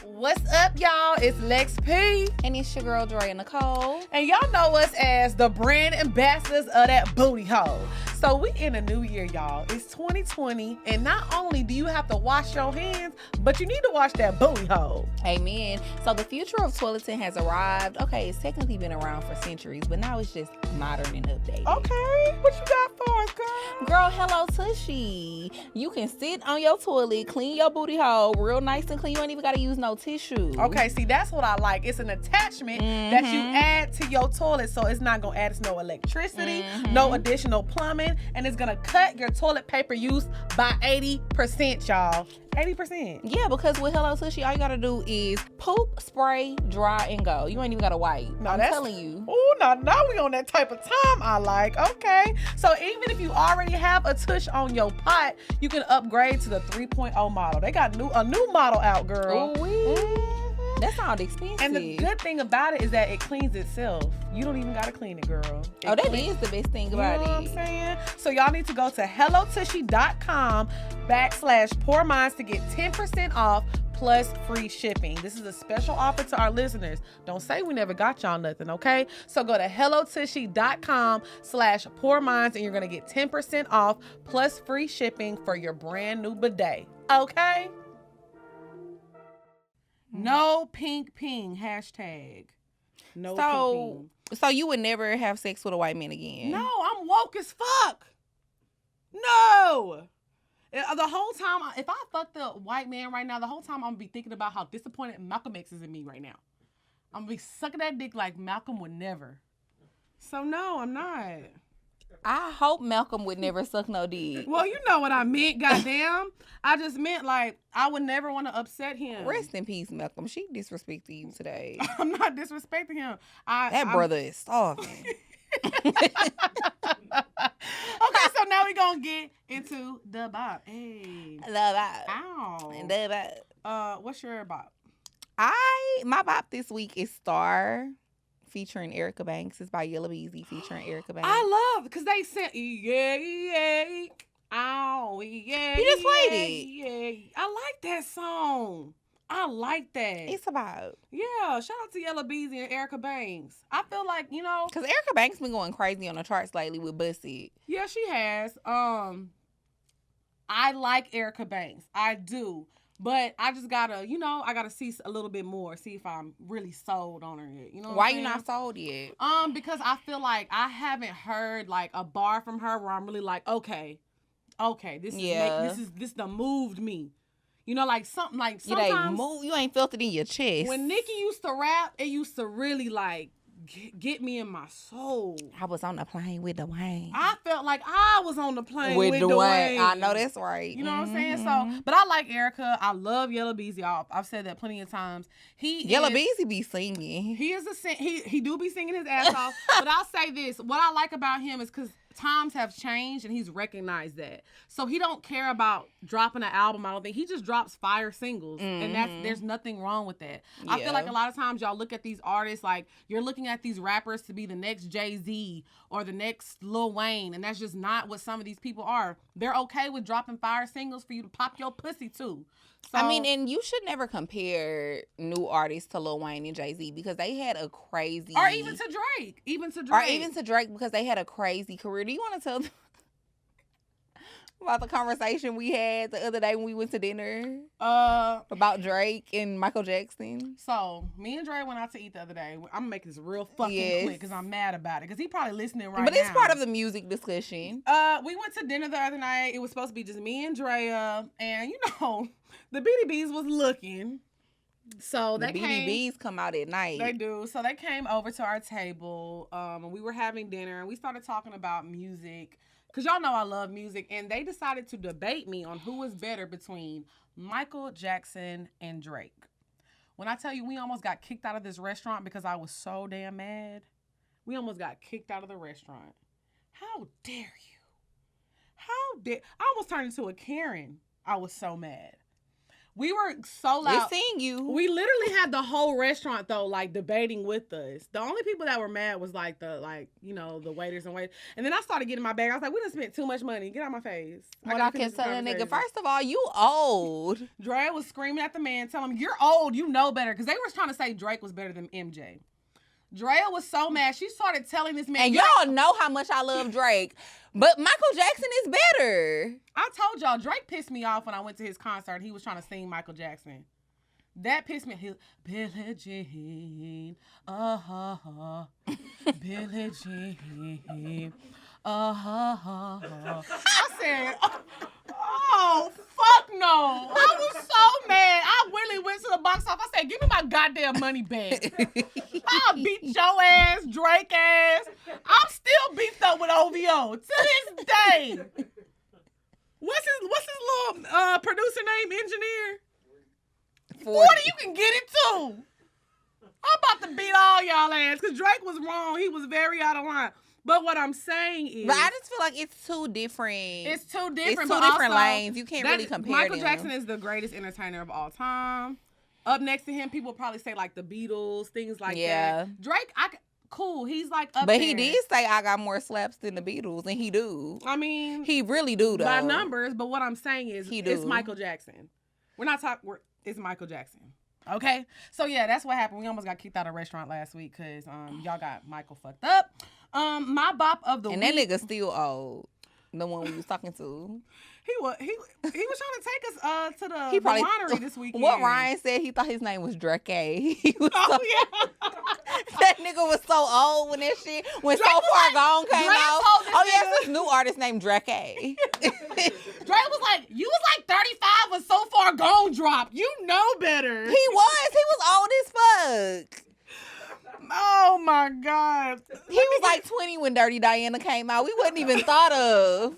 What's up, y'all? It's Lex P. And it's your girl, Dre Nicole. And y'all know us as the brand ambassadors of that booty hole. So we in a new year, y'all. It's 2020. And not only do you have to wash your hands, but you need to wash that booty hole. Amen. So the future of toileting has arrived. Okay, it's technically been around for centuries, but now it's just modern and updated. Okay. What you got for us, girl? Girl, hello, Tushy. You can sit on your toilet, clean your booty hole real nice and clean. You ain't even got to use no tissue. Okay, see, that's what I like. It's an attachment that you add to your toilet, so it's not gonna add us no electricity, no additional plumbing, and it's gonna cut your toilet paper use by 80%, y'all. 80%. Yeah, because with Hello Tushy, all you gotta do is poop, spray, dry, and go. You ain't even gotta wipe. I'm telling you. Oh, now we on that type of time I like. Okay. So even if you already have a tush on your pot, you can upgrade to the 3.0 model. They got a new model out, girl. That sounds expensive. And the good thing about it is that it cleans itself. You don't even gotta clean it, girl. That is the best thing about it. You know what I'm saying? So y'all need to go to hellotushy.com/pourminds to get 10% off plus free shipping. This is a special offer to our listeners. Don't say we never got y'all nothing, okay? So go to hellotushy.com/pourminds and you're gonna get 10% off plus free shipping for your brand new bidet. Okay? No pink ping #. No pink ping. So you would never have sex with a white man again? No, I'm woke as fuck. No. The whole time, if I fuck the white man right now, the whole time I'm gonna be thinking about how disappointed Malcolm X is in me right now. I'm gonna be sucking that dick like Malcolm would never. So no, I'm not. I hope Malcolm would never suck no dick. Well, you know what I meant, goddamn. I just meant like I would never want to upset him. Rest in peace, Malcolm. She disrespected you today. I'm not disrespecting him. That brother is starving. Okay, so now we're gonna get into the bop. Hey. The bop. Ow. The bop. What's your bop? My bop this week is Star, featuring Erica Banks. It's by Yella Beezy featuring Erica Banks. I love because they said yeah. Oh yeah. You just played it. Yeah. I like that song. I like that. It's about. Yeah, shout out to Yella Beezy and Erica Banks. I feel like, you know. Because Erica Banks been going crazy on the charts lately with Busted. Yeah, she has. I like Erica Banks. I do. But I just gotta, I gotta see a little bit more, see if I'm really sold on her yet. You know what Why I'm you saying? not sold yet? Because I feel like I haven't heard like a bar from her where I'm really like, okay, this done moved me. Like something like sometimes You ain't felt it in your chest. when Nicki used to rap, it used to really like get me in my soul. I was on the plane with Dwayne. I felt like I was on the plane with Dwayne. Dwayne. I know that's right. You know what I'm saying? So, but I like Erica. I love Yellow Beezy. I've said that plenty of times. Yellow Beezy be singing. He is he do be singing his ass off. But I'll say this: what I like about him is because times have changed and he's recognized that. So he don't care about dropping an album. I don't think he just drops fire singles, and there's nothing wrong with that. Yeah. I feel like a lot of times y'all look at these artists like you're looking at these rappers to be the next Jay-Z or the next Lil Wayne, and that's just not what some of these people are. They're okay with dropping fire singles for you to pop your pussy too. So, I mean, and you should never compare new artists to Lil Wayne and Jay-Z because they had a crazy... Or even to Drake. Or even to Drake because they had a crazy career. Do you want to tell them about the conversation we had the other day when we went to dinner? About Drake and Michael Jackson? So, me and Drake went out to eat the other day. I'm going to make this real fucking quick because I'm mad about it. Because he probably listening right now. But it's part of the music discussion. We went to dinner the other night. It was supposed to be just me and Drea. And, the BDBs was looking. So the BDBs come out at night. They do. So they came over to our table. And we were having dinner. And we started talking about music. Because y'all know I love music. And they decided to debate me on who was better between Michael Jackson and Drake. When I tell you we almost got kicked out of this restaurant because I was so damn mad. We almost got kicked out of the restaurant. How dare you? I almost turned into a Karen. I was so mad. We were so loud. They seen you. We literally had the whole restaurant though, like debating with us. The only people that were mad was like the waiters and waiters. And then I started getting my bag. I was like, we done spent too much money. Get out my face. I kept telling the nigga, first of all, you old. Dre was screaming at the man, telling him, you're old, you know better. Because they were trying to say Drake was better than MJ. Drea was so mad. She started telling this man. And y'all know how much I love Drake. But Michael Jackson is better. I told y'all, Drake pissed me off when I went to his concert. He was trying to sing Michael Jackson. That pissed me off. Billie Jean. Billie Jean. I said, oh, fuck no. I was so mad. I really went to the box office. I said, give me my goddamn money back. I'll beat your ass, Drake ass. I'm still beefed up with OVO to this day. What's his little producer name, engineer? 40, you can get it too. I'm about to beat all y'all ass because Drake was wrong. He was very out of line. But what I'm saying is... But I just feel like it's two different... It's two different lanes. You can't really compare Michael them. Jackson is the greatest entertainer of all time. Up next to him, people probably say like the Beatles, things like that. Drake, cool. He's like up there. But he did say I got more slaps than the Beatles, and he do. I mean... He really do, though. By numbers, but what I'm saying is it's Michael Jackson. We're not talking... It's Michael Jackson. Okay? So, yeah, that's what happened. We almost got kicked out of a restaurant last week because y'all got Michael fucked up. My bop of the week... And that nigga still old. The one we was talking to. He was trying to take us to the winery this weekend. What Ryan said, he thought his name was Drake. He was that nigga was so old when that shit, when Drake So Far Gone came out. Oh, yeah, it's this new artist named Drake. Drake was like, you was like 35 when So Far Gone dropped. You know better. He was old as fuck. Oh my God. He was like 20 when Dirty Diana came out. We wasn't even thought of.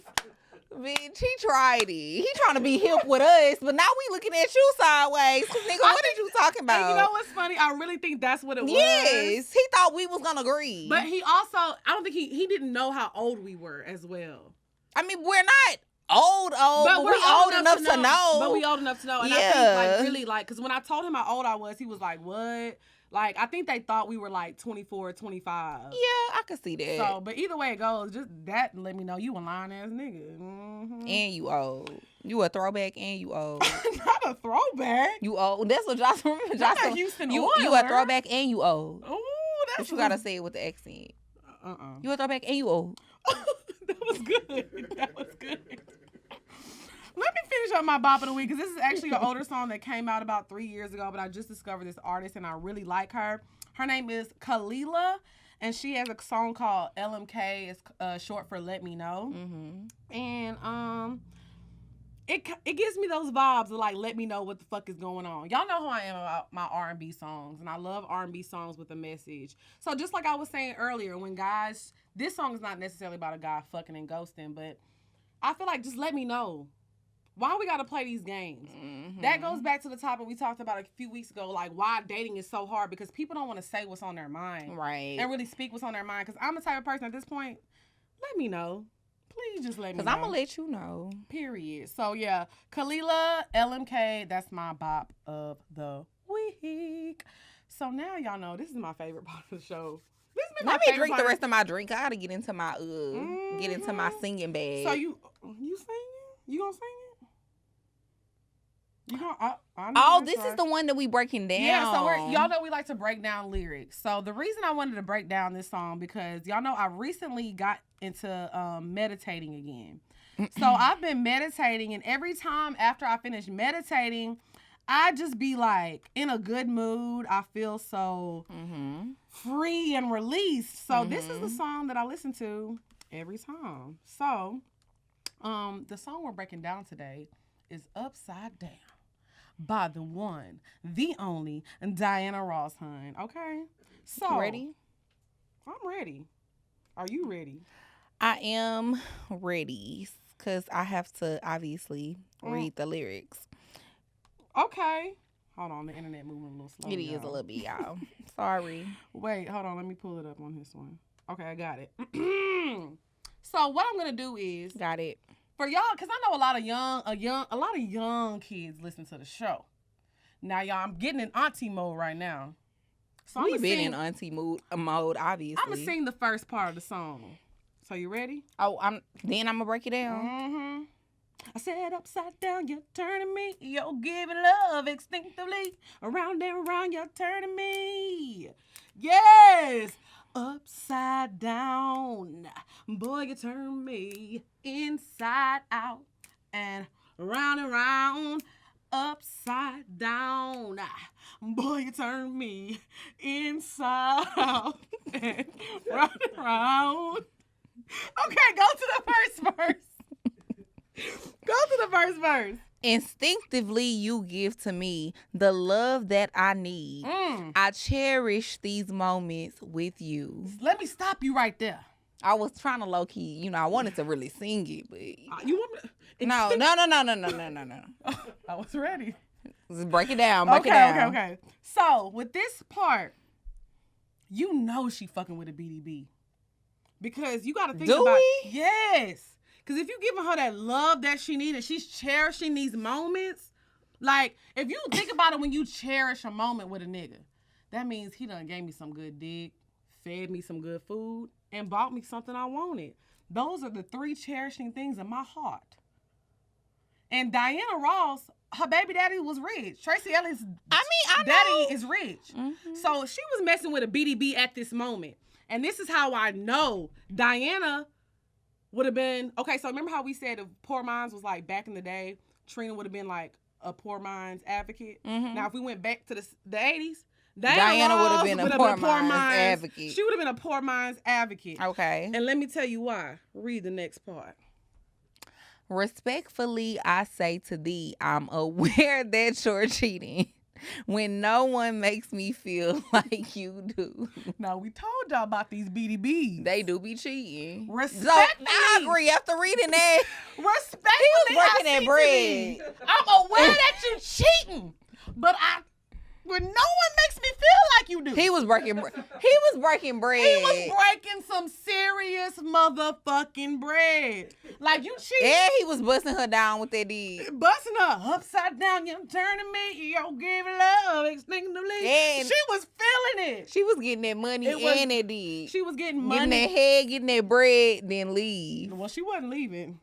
Bitch, he tried it. He trying to be hip with us, but now we looking at you sideways. Nigga, what are you talking about? And you know what's funny? I really think that's what it was. Yes, he thought we was gonna agree. But he also, I don't think he didn't know how old we were as well. I mean, we're not old, but we're old enough to know. But we old enough to know. And I think like really like, because when I told him how old I was, he was like, what? Like, I think they thought we were like 24, 25. Yeah, I could see that. So, but either way it goes, just that let me know you a lying ass nigga. Mm-hmm. And you old. You a throwback and you old. Not a throwback. You old. That's what Josh remember. Josh, Houston you a throwback and you old. Ooh, that's but you gotta say it with the accent. You a throwback and you old. That was good. That was good. Let finish up my bop of the week because this is actually an older song that came out about 3 years ago, but I just discovered this artist and I really like her. Her name is Kalila, and she has a song called LMK. It's short for Let Me Know. Mm-hmm. And it gives me those vibes of like, let me know what the fuck is going on. Y'all know who I am about my R&B songs, and I love R&B songs with a message. So just like I was saying earlier, when guys, this song is not necessarily about a guy fucking and ghosting, but I feel like just let me know. Why we gotta play these games? Mm-hmm. That goes back to the topic we talked about a few weeks ago, like why dating is so hard, because people don't want to say what's on their mind. Right. And really speak what's on their mind. Because I'm the type of person at this point, let me know. Please just let me know. Because I'm going to let you know. Period. So, yeah. Kalila, LMK, that's my bop of the week. So, now y'all know this is my favorite part of the show. Let me drink the rest of my drink. I got to get into my get into my singing bag. So, you singing? You going to sing it? This is the one that we breaking down. Yeah, so y'all know we like to break down lyrics. So the reason I wanted to break down this song, because y'all know I recently got into meditating again. So I've been meditating, and every time after I finish meditating, I just be like in a good mood. I feel so free and released. So this is the song that I listen to every time. So the song we're breaking down today is Upside Down by the one, the only, Diana Ross, hun. Okay? So. Ready? I'm ready. Are you ready? I am ready, because I have to obviously read the lyrics. Okay. Hold on, the internet moving a little slow. It is a little bit, y'all. Sorry. Wait, hold on. Let me pull it up on this one. Okay, I got it. So what I'm gonna do is. Got it. For y'all, because I know a lot of young kids listen to the show. Now, y'all, I'm getting in auntie mode right now. So We've been in auntie mode, obviously. I'm going to sing the first part of the song. So, you ready? Oh, I'm going to break it down. Mm-hmm. I said upside down, you're turning me. You're giving love instinctively. Around and around, you're turning me. Yes! Upside down, boy, you turn me inside out and round, upside down, boy, you turn me inside out and round. Okay, go to the first verse. Go to the first verse. Instinctively, you give to me the love that I need. I cherish these moments with you. Let me stop you right there. I was trying to low key, I wanted to really sing it, but you want me to? No. I was ready. Just break it down. Break it down. Okay. So with this part, you know she fucking with a BDB, because you got to think about. Yes. Because if you giving her that love that she needs and she's cherishing these moments, like, if you think about it, when you cherish a moment with a nigga, that means he done gave me some good dick, fed me some good food, and bought me something I wanted. Those are the 3 cherishing things in my heart. And Diana Ross, her baby daddy was rich. Tracy Ellis' daddy is rich. Mm-hmm. So she was messing with a BDB at this moment. And this is how I know Diana would have been, okay, so remember how we said if Poor Minds was like back in the day, Trina would have been like a Poor Minds advocate. Mm-hmm. Now, if we went back to the 80s, Diana would have been a Poor Minds advocate. She would have been a Poor Minds advocate. Okay. And let me tell you why. Read the next part. Respectfully, I say to thee, I'm aware that you're cheating when no one makes me feel like you do. Now, we told y'all about these BDBs. They do be cheating. Respectfully. So, I agree. After reading that, respectfully, he was working that bread. I'm aware that you cheating, but when no one makes me feel like you do. He was breaking bread. He was breaking some serious motherfucking bread. Like, you cheating. And he was busting her down with that dick. Busting her upside down. You're turning me. You're giving love instinctively. And she was feeling it. She was getting that money and that dick. She was getting money. Getting that head, getting that bread, then leave. Well, she wasn't leaving.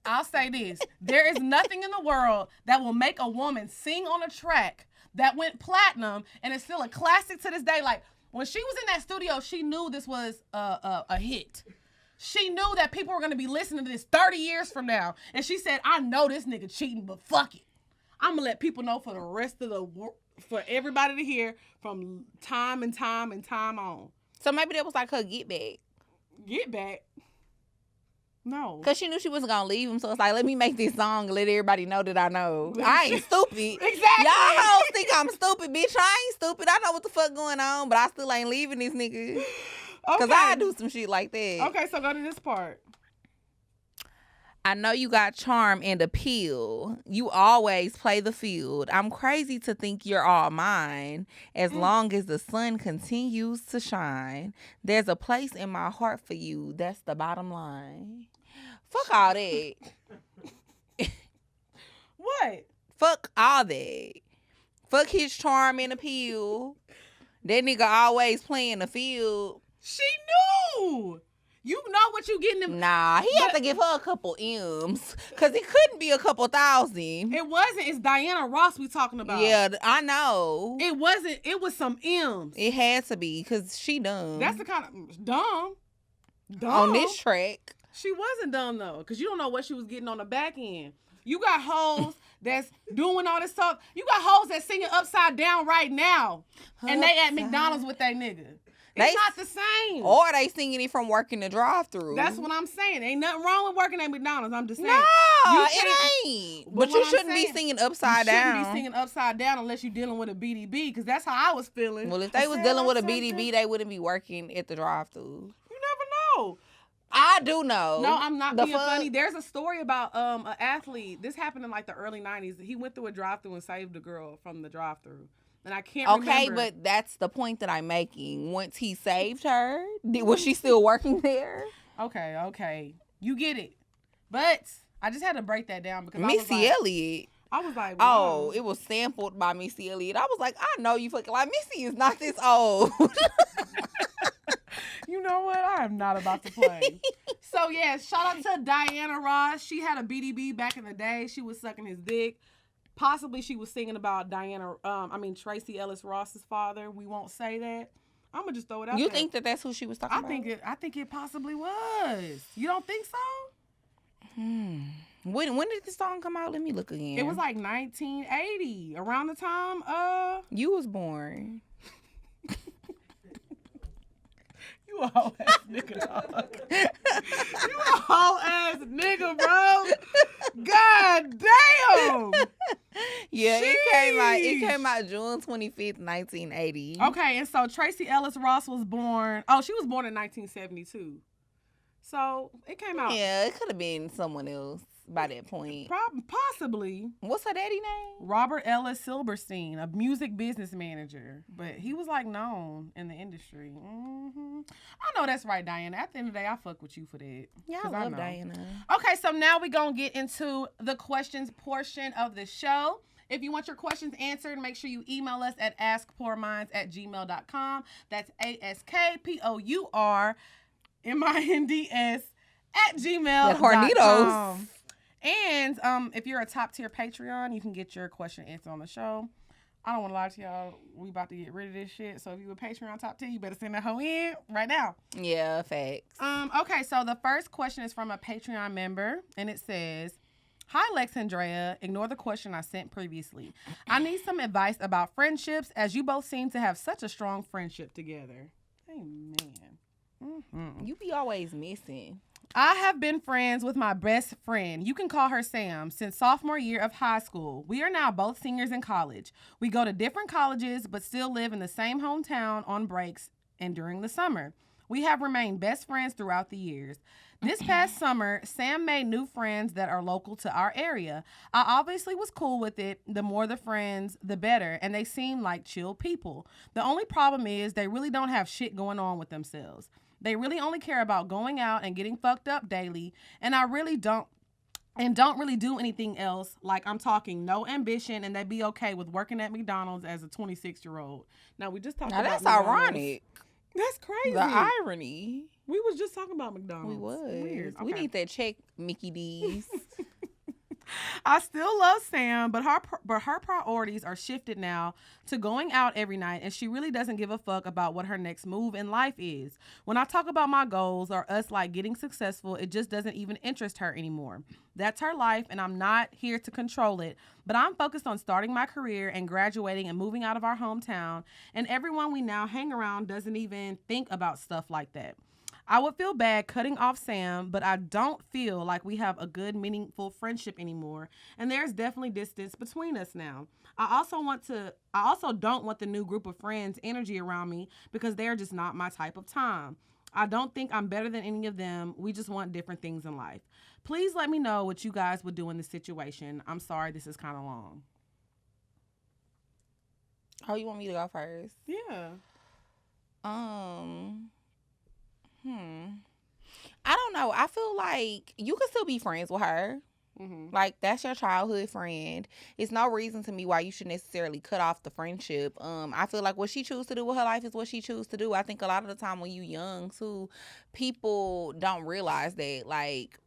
I'll say this. There is nothing in the world that will make a woman sing on a track that went platinum and it's still a classic to this day. Like, when she was in that studio, she knew this was a hit. she knew that people were going to be listening to this 30 years from now. And she said, I know this nigga cheating, but fuck it. I'm going to let people know for the rest of the world, for everybody to hear from time and time and time on. So maybe that was like her get back. Get back? No. Because she knew she wasn't going to leave him. So it's like, let me make this song and let everybody know that I know. I ain't stupid. Exactly. Y'all hoes think I'm stupid, bitch. I ain't stupid. I know what the fuck going on, but I still ain't leaving this nigga. Because I do some shit like that. Okay, so go to this part. I know you got charm and appeal. You always play the field. I'm crazy to think you're all mine. As long as the sun continues to shine, there's a place in my heart for you. That's the bottom line. Fuck all that. What? Fuck all that. Fuck his charm and appeal. That nigga always playing the field. She knew. You know what you getting them. Nah, he had to give her a couple M's. Because it couldn't be a couple thousand. It wasn't. It's Diana Ross we talking about. Yeah, I know. It wasn't. It was some M's. It had to be because she dumb. That's the kind of dumb. On this track. She wasn't dumb though, because you don't know what she was getting on the back end. You got hoes that's doing all this stuff. You got hoes that's singing upside down right now. And they at McDonald's with that nigga. It's not the same. Or they singing it from working the drive-thru. That's what I'm saying. Ain't nothing wrong with working at McDonald's. I'm just saying. No, it ain't. But you shouldn't be singing upside down. You shouldn't be singing upside down unless you're dealing with a BDB, because that's how I was feeling. Well, if they was dealing with a BDB, they wouldn't be working at the drive-thru. You never know. I do know. No, I'm not being funny. There's a story about an athlete. This happened in like the early 90s. He went through a drive-thru and saved a girl from the drive-thru. And I can't remember. Okay, but that's the point that I'm making. Once he saved her, was she still working there? Okay. You get it. But I just had to break that down because Missy Elliott. I was like, wow. Oh, it was sampled by Missy Elliott. I was like, I know you fucking like Missy is not this old. You know what? I am not about to play. So, yeah, shout out to Diana Ross. She had a BDB back in the day. She was sucking his dick. Possibly she was singing about Tracy Ellis Ross's father. We won't say that. I'm going to just throw it out there. You think that that's who she was talking about? I think it possibly was. You don't think so? When did this song come out? Let me look again. It was like 1980. Around the time you was born. You a whole ass nigga, dog. You a whole ass nigga, bro. God damn. Yeah, it came out June 25th, 1980. Okay, and so Tracy Ellis Ross was born. Oh, she was born in 1972. So it came out. Yeah, it could have been someone else by that point. Possibly. What's her daddy name? Robert Ellis Silberstein, a music business manager. But he was like known in the industry. I know that's right, Diana. At the end of the day, I fuck with you for that. Yeah, I love Diana. Okay, so now we're going to get into the questions portion of the show. If you want your questions answered, make sure you email us at askpourminds@gmail.com. That's askpourminds@gmail.com. Hornitos. And if you're a top tier Patreon, you can get your question answered on the show. I don't want to lie to y'all. We about to get rid of this shit. So if you a Patreon top tier, you better send that hoe in right now. Yeah, facts. Okay, so the first question is from a Patreon member, and it says, "Hi, Lex and Drea. Ignore the question I sent previously. I need some advice about friendships, as you both seem to have such a strong friendship together." Amen. You be always missing. I have been friends with my best friend, you can call her Sam, since sophomore year of high school. We are now both seniors in college. We go to different colleges, but still live in the same hometown on breaks and during the summer. We have remained best friends throughout the years. This past summer, Sam made new friends that are local to our area. I obviously was cool with it. The more the friends, the better, and they seem like chill people. The only problem is they really don't have shit going on with themselves. They really only care about going out and getting fucked up daily, and I really don't really do anything else. Like, I'm talking no ambition, and they'd be okay with working at McDonald's as a 26-year-old. Now, we just talked about that's McDonald's. ironic. That's crazy. The irony. We was just talking about McDonald's. We was. Weird. Okay. We need that check, Mickey D's. I still love Sam, but her priorities are shifted now to going out every night, and she really doesn't give a fuck about what her next move in life is. When I talk about my goals or us like getting successful, it just doesn't even interest her anymore. That's her life, and I'm not here to control it, but I'm focused on starting my career and graduating and moving out of our hometown, and everyone we now hang around doesn't even think about stuff like that. I would feel bad cutting off Sam, but I don't feel like we have a good, meaningful friendship anymore, and there's definitely distance between us now. I also don't want the new group of friends energy around me because they're just not my type of time. I don't think I'm better than any of them. We just want different things in life. Please let me know what you guys would do in this situation. I'm sorry this is kind of long. Oh, you want me to go first? Yeah. I don't know. I feel like you can still be friends with her. Mm-hmm. Like, that's your childhood friend. It's no reason to me why you should necessarily cut off the friendship. I feel like what she chooses to do with her life is what she chooses to do. I think a lot of the time when you young too, people don't realize that. Like,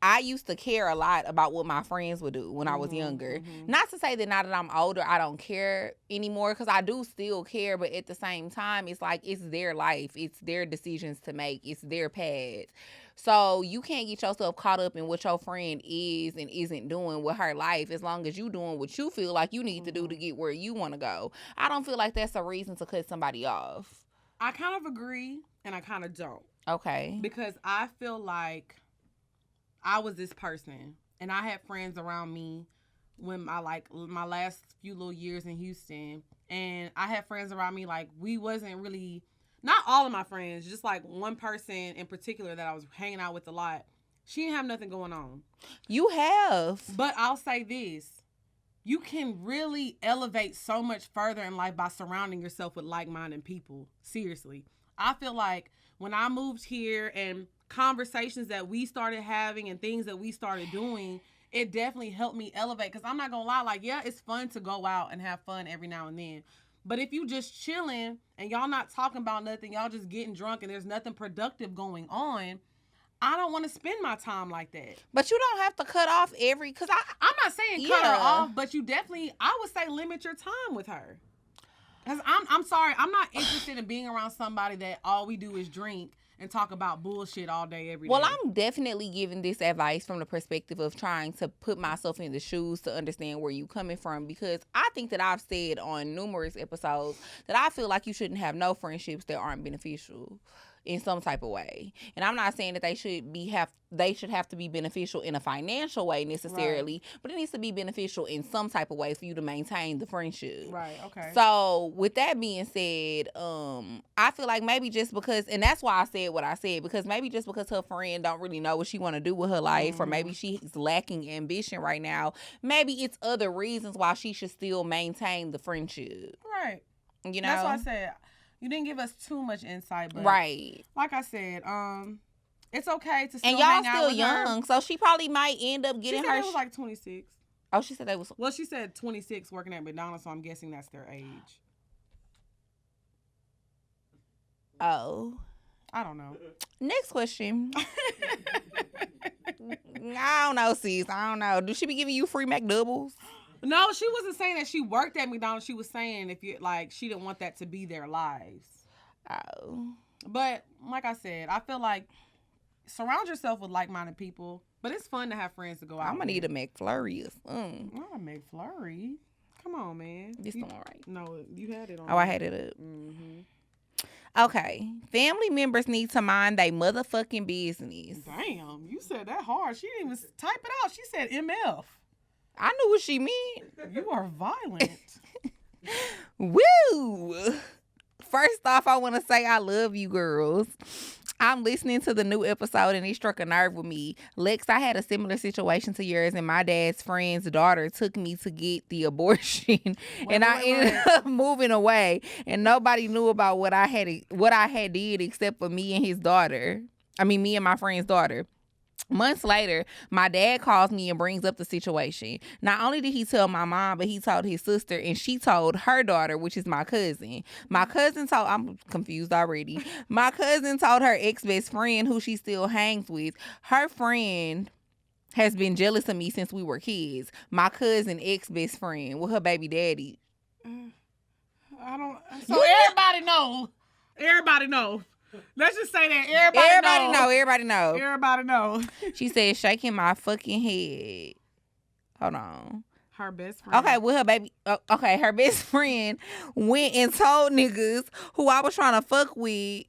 I used to care a lot about what my friends would do when I was younger. Mm-hmm. Not to say that now that I'm older, I don't care anymore, because I do still care. But at the same time, it's like, it's their life. It's their decisions to make. It's their path. So you can't get yourself caught up in what your friend is and isn't doing with her life, as long as you doing what you feel like you need to do to get where you want to go. I don't feel like that's a reason to cut somebody off. I kind of agree, and I kind of don't. Okay. Because I feel like I was this person, and I had friends around me when my last few little years in Houston, and I had friends around me, like, we wasn't really, not all of my friends, just like one person in particular that I was hanging out with a lot. She didn't have nothing going on. You have. But I'll say this. You can really elevate so much further in life by surrounding yourself with like-minded people. Seriously. I feel like when I moved here and conversations that we started having and things that we started doing, it definitely helped me elevate. Because I'm not going to lie, like, yeah, it's fun to go out and have fun every now and then. But if you just chilling and y'all not talking about nothing, y'all just getting drunk and there's nothing productive going on, I don't want to spend my time like that. But you don't have to cut off because I'm not saying cut her off, but you definitely, I would say, limit your time with her. Because I'm sorry, I'm not interested in being around somebody that all we do is drink and talk about bullshit all day, every day. Well, I'm definitely giving this advice from the perspective of trying to put myself in the shoes to understand where you're coming from, because I think that I've said on numerous episodes that I feel like you shouldn't have no friendships that aren't beneficial in some type of way. And I'm not saying that they should have to be beneficial in a financial way necessarily, right, but it needs to be beneficial in some type of way for you to maintain the friendship. Right, okay. So with that being said, I feel like maybe just because, and that's why I said what I said, because maybe just because her friend don't really know what she want to do with her life, or maybe she's lacking ambition right now, maybe it's other reasons why she should still maintain the friendship. Right. You know? That's why I said, you didn't give us too much insight, but right, like I said, it's okay to still and y'all hang out still with young, her. so she probably might end up getting she said her. It was like 26. Oh, she said that was. Well, she said 26 working at McDonald's, so I'm guessing that's their age. Oh, I don't know. Next question. I don't know, sis. I don't know. Do she be giving you free McDoubles? No, she wasn't saying that she worked at McDonald's. She was saying if you like, she didn't want that to be their lives. Oh. But like I said, I feel like surround yourself with like-minded people. But it's fun to have friends to go out. I'm gonna need a McFlurry or something. Not a McFlurry. Come on, man. This one right? No, you had it on. Oh, I had it up. Mm-hmm. Okay. Family members need to mind their motherfucking business. Damn, you said that hard. She didn't even type it out. She said MF. I knew what she meant. You are violent. Woo! First off, I want to say I love you girls. I'm listening to the new episode and it struck a nerve with me. Lex, I had a similar situation to yours, and my dad's friend's daughter took me to get the abortion, and I ended up moving away, and nobody knew about what I had did except for me and his daughter. I mean, me and my friend's daughter. Months later, my dad calls me and brings up the situation. Not only did he tell my mom, but he told his sister, and she told her daughter, which is my cousin. I'm confused already. My cousin told her ex-best friend, who she still hangs with. Her friend has been jealous of me since we were kids. My cousin ex-best friend with her baby daddy. I don't. So everybody know. Everybody know. Let's just say that everybody know. Everybody know. Everybody know. She said, shaking my fucking head. Hold on. Her best friend. Okay, with her baby. Okay, her best friend went and told niggas who I was trying to fuck with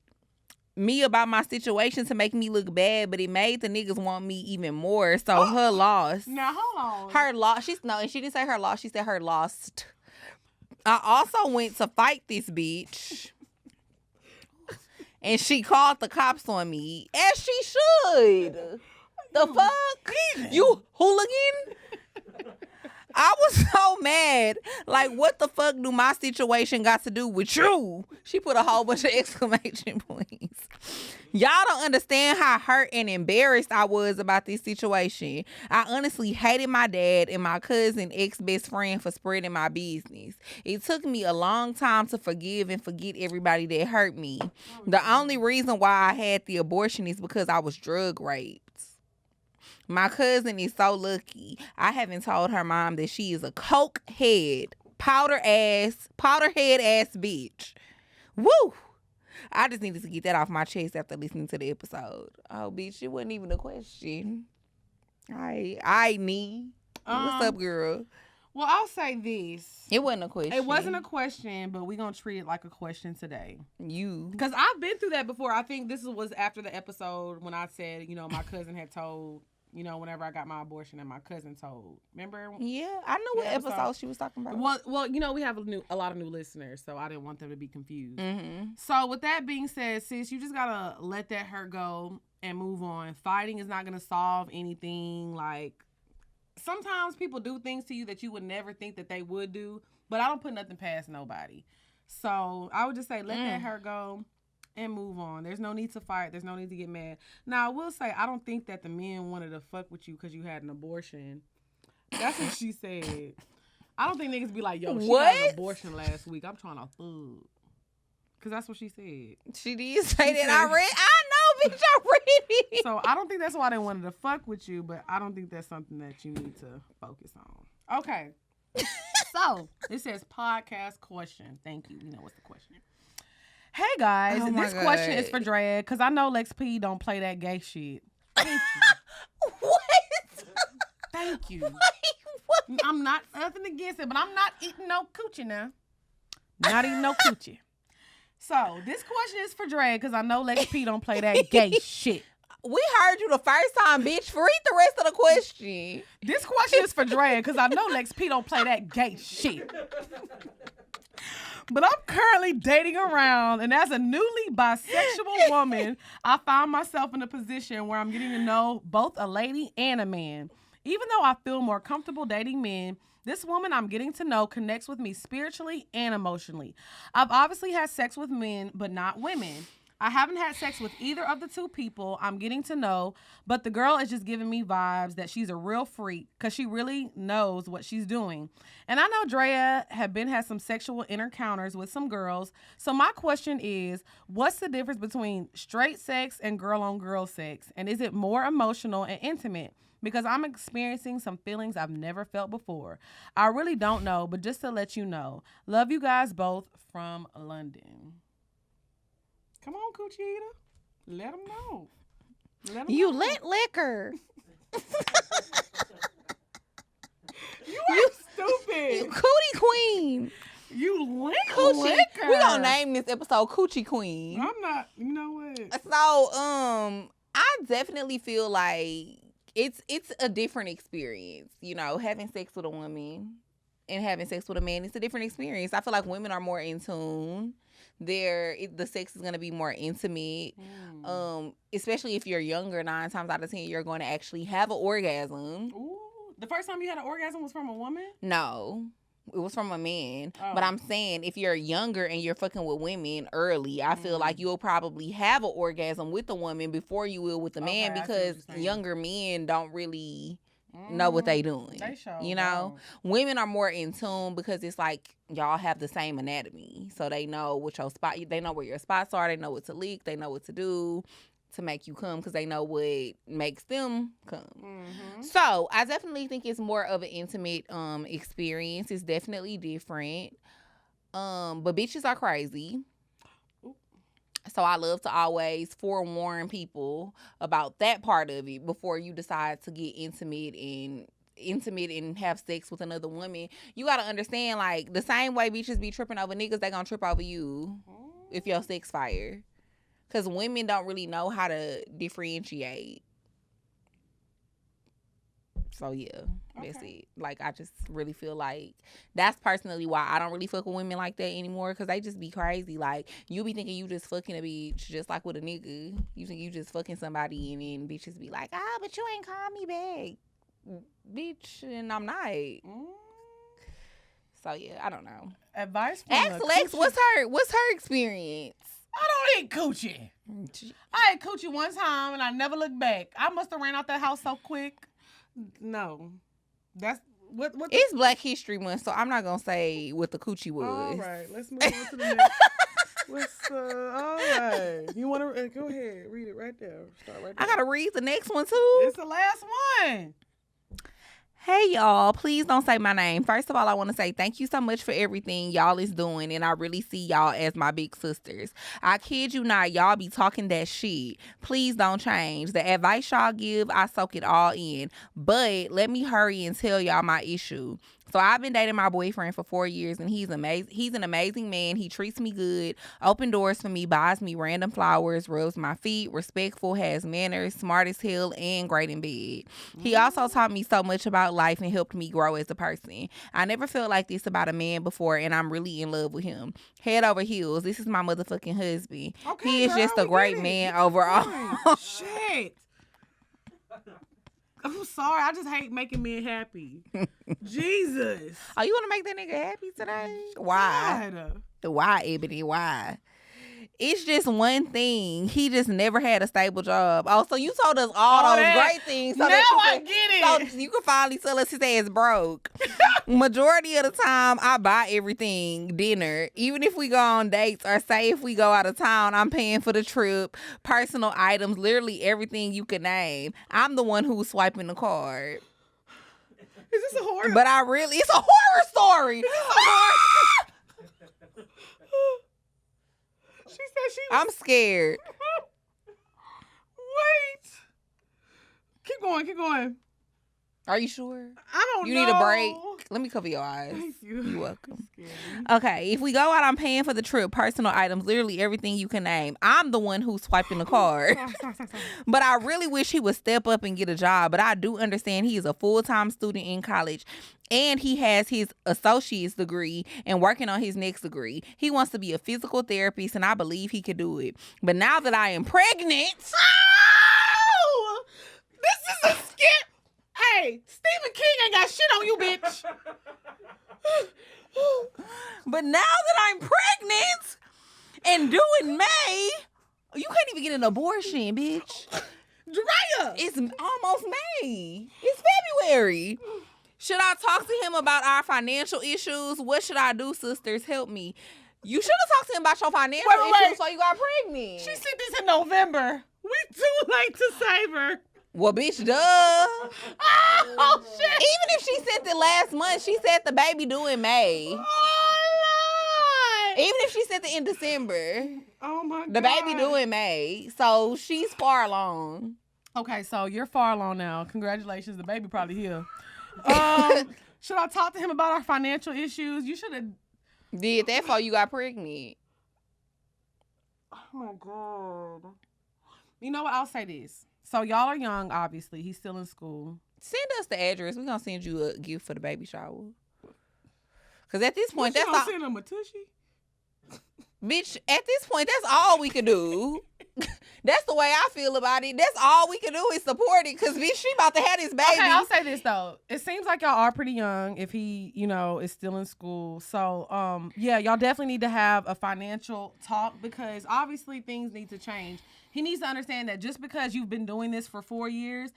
me about my situation to make me look bad, but it made the niggas want me even more. So her loss. Now hold on. Her loss. And she didn't say her loss. She said her lost. I also went to fight this bitch. And she called the cops on me, as she should. The fuck? You hooligan? I was so mad. Like, what the fuck do my situation got to do with you? She put a whole bunch of exclamation points. Y'all don't understand how hurt and embarrassed I was about this situation. I honestly hated my dad and my cousin ex-best friend for spreading my business. It took me a long time to forgive and forget everybody that hurt me. The only reason why I had the abortion is because I was drug raped. My cousin is so lucky. I haven't told her mom that she is a coke head, powder head ass bitch. Woo! I just needed to get that off my chest after listening to the episode. Oh, bitch, it wasn't even a question. I need. What's up, girl? Well, I'll say this. It wasn't a question. It wasn't a question, but we're going to treat it like a question today. Because I've been through that before. I think this was after the episode when I said, my cousin had told, whenever I got my abortion and my cousin told. Remember? Yeah, I know what episode she was talking about. Well, we have a lot of new listeners, so I didn't want them to be confused. Mm-hmm. So with that being said, sis, you just got to let that hurt go and move on. Fighting is not going to solve anything. Like, sometimes people do things to you that you would never think that they would do, but I don't put nothing past nobody. So I would just say let that hurt go and move on. There's no need to fight. There's no need to get mad. Now, I will say, I don't think that the men wanted to fuck with you because you had an abortion. That's what she said. I don't think niggas be like, yo, she got an abortion last week. I'm trying to fuck. Because that's what she said. She did say that. I know, bitch. I read it. So I don't think that's why they wanted to fuck with you, but I don't think that's something that you need to focus on. Okay. So, it says podcast question. Thank you. You know what's the question. Hey guys, this question is for Drea because I know Lex P don't play that gay shit. Thank you. What? Thank you. Wait, what? I'm not nothing against it, but I'm not eating no coochie now. Not eating no coochie. So this question is for Drea because I know Lex P don't play that gay shit. We heard you the first time, bitch. Read the rest of the question. This question is for Drea because I know Lex P don't play that gay shit. But I'm currently dating around, and as a newly bisexual woman, I found myself in a position where I'm getting to know both a lady and a man. Even though I feel more comfortable dating men, this woman I'm getting to know connects with me spiritually and emotionally. I've obviously had sex with men, but not women. I haven't had sex with either of the two people I'm getting to know, but the girl is just giving me vibes that she's a real freak because she really knows what she's doing. And I know Drea had some sexual encounters with some girls. So my question is, what's the difference between straight sex and girl-on-girl sex? And is it more emotional and intimate? Because I'm experiencing some feelings I've never felt before. I really don't know, but just to let you know. Love you guys both from London. Come on, Coochie Eater. Let them know. You lit liquor. You stupid. You cootie queen. You lit Coochie. liquor. We gonna name this episode Coochie Queen. I'm not. You know what? So, I definitely feel like it's a different experience. Having sex with a woman and having sex with a man, it's a different experience. I feel like women are more in tune. The sex is going to be more intimate, especially if you're younger. 9 times out of 10, you're going to actually have an orgasm. Ooh, the first time you had an orgasm was from a woman? No, it was from a man. Oh. But I'm saying if you're younger and you're fucking with women early, I feel like you'll probably have an orgasm with a woman before you will with a man because younger men don't really know what they doing. They sure women are more in tune because it's like y'all have the same anatomy, so they know what your spot. They know where your spots are. They know what to lick. They know what to do. to make you come because they know what makes them come. Mm-hmm. So I definitely think it's more of an intimate experience. It's definitely different. But bitches are crazy. So I love to always forewarn people about that part of it before you decide to get intimate and have sex with another woman. You gotta understand, like, the same way bitches be tripping over niggas, they gonna trip over you if your sex fire. Because women don't really know how to differentiate. So, yeah, that's it. Like, I just really feel like that's personally why I don't really fuck with women like that anymore, because they just be crazy. Like, you be thinking you just fucking a bitch just like with a nigga. You think you just fucking somebody, and then bitches be like, but you ain't call me back, bitch, and I'm not. So, yeah, I don't know. Advice from Ask Lex, what's her experience? I don't eat coochie. I ate coochie one time and I never looked back. I must have ran out that house so quick. No. That's what it's Black History Month, so I'm not gonna say what the coochie was. All right, let's move on to the next. All right. You want to go ahead, read it right there. Start right there. I gotta read the next one too. It's the last one. Hey, y'all, please don't say my name. First of all, I want to say thank you so much for everything y'all is doing, and I really see y'all as my big sisters. I kid you not, y'all be talking that shit. Please don't change. The advice y'all give, I soak it all in. But let me hurry and tell y'all my issue. So I've been dating my boyfriend for 4 years, and he's amazing. He's an amazing man. He treats me good, open doors for me, buys me random flowers, rubs my feet, respectful, has manners, smart as hell, and great in bed. He also taught me so much about life and helped me grow as a person. I never felt like this about a man before, and I'm really in love with him. Head over heels. This is my motherfucking husband. Okay, he is just a great man overall. Shit. I'm sorry. I just hate making men happy. Jesus. Oh, you want to make that nigga happy today? Why? God. Why, Ebony? Why? It's just one thing. He just never had a stable job. Oh, so you told us all those great things. So now I get it. So you can finally tell us his ass broke. Majority of the time, I buy everything dinner. Even if we go on dates or say if we go out of town, I'm paying for the trip, personal items, literally everything you could name. I'm the one who's swiping the card. Is this a horror? But it's a horror story. She said she was... I'm scared. Wait. Keep going. Are you sure? I don't know. You need a break? Let me cover your eyes. Thank you. You're welcome. Okay, if we go out, I'm paying for the trip, personal items, literally everything you can name. I'm the one who's swiping the card. Sorry. But I really wish he would step up and get a job. But I do understand he is a full-time student in college. And he has his associate's degree and working on his next degree. He wants to be a physical therapist, and I believe he could do it. But now that I am pregnant... Oh! This is a skit. Hey, Stephen King ain't got shit on you, bitch. But now that I'm pregnant and doing May, you can't even get an abortion, bitch. Drea! It's almost May. It's February. Should I talk to him about our financial issues? What should I do, sisters? Help me. You should have talked to him about your financial issues so you got pregnant. She said this in November. We too late to save her. Well, bitch, duh. Oh, shit. Even if she said the last month, she said the baby due in May. Oh, Lord. Even if she said it in December. Oh, my God. The baby due in May. So she's far along. Okay, so you're far along now. Congratulations. The baby probably here. Should I talk to him about our financial issues? You should have did that before you got pregnant. Oh my God. You know what? I'll say this. So y'all are young, obviously. He's still in school. Send us the address. We're gonna send you a gift for the baby shower. Cause at this point, that's all. Send him a tushy? Bitch, at this point, that's all we can do. That's the way I feel about it. That's all we can do is support it. Cause bitch, she about to have this baby. Okay, I'll say this though. It seems like y'all are pretty young if he, is still in school. So, yeah, y'all definitely need to have a financial talk because obviously things need to change. He needs to understand that just because you've been doing this for 4 years,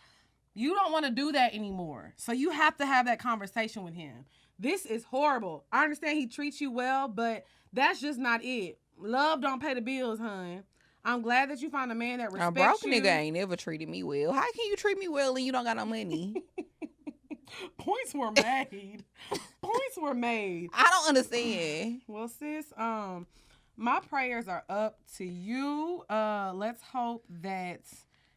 you don't want to do that anymore. So you have to have that conversation with him. This is horrible. I understand he treats you well, but that's just not it. Love don't pay the bills, hun. I'm glad that you found a man that A respects broke you. nigga ain't never treated me well. How can you treat me well and you don't got no money? Points were made. Points were made. I don't understand. Well, sis, my prayers are up to you. Let's hope that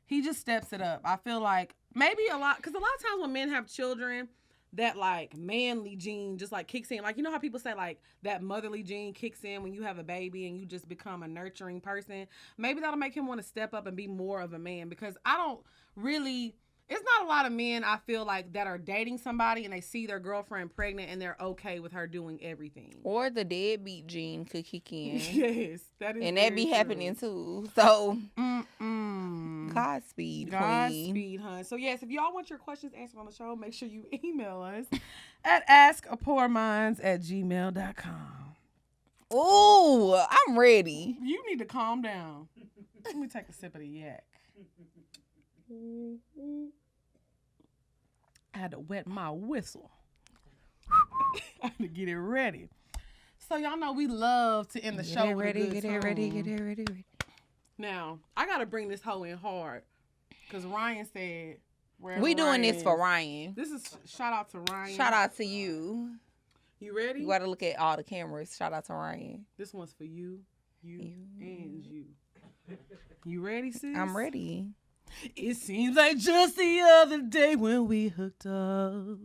he just steps it up. I feel like maybe because a lot of times when men have children, that like manly gene just like kicks in. Like, you know how people say like that motherly gene kicks in when you have a baby and you just become a nurturing person. Maybe that'll make him want to step up and be more of a man, because I don't really. It's not a lot of men, I feel like, that are dating somebody and they see their girlfriend pregnant and they're okay with her doing everything. Or the deadbeat gene could kick in. Yes, that is. And that be happening too. So, Godspeed, Godspeed, hun. So, yes, if y'all want your questions answered on the show, make sure you email us at askapoorminds@gmail.com. Ooh, I'm ready. You need to calm down. Let me take a sip of the yak. I had to wet my whistle. I had to get it ready. So y'all know we love to end the show with a good Get it ready. Now, I got to bring this hoe in hard because Ryan said... We doing this for Ryan. This is shout out to Ryan. Shout out to you. You ready? You got to look at all the cameras. Shout out to Ryan. This one's for you, and you. You ready, sis? I'm ready. It seems like just the other day when we hooked up.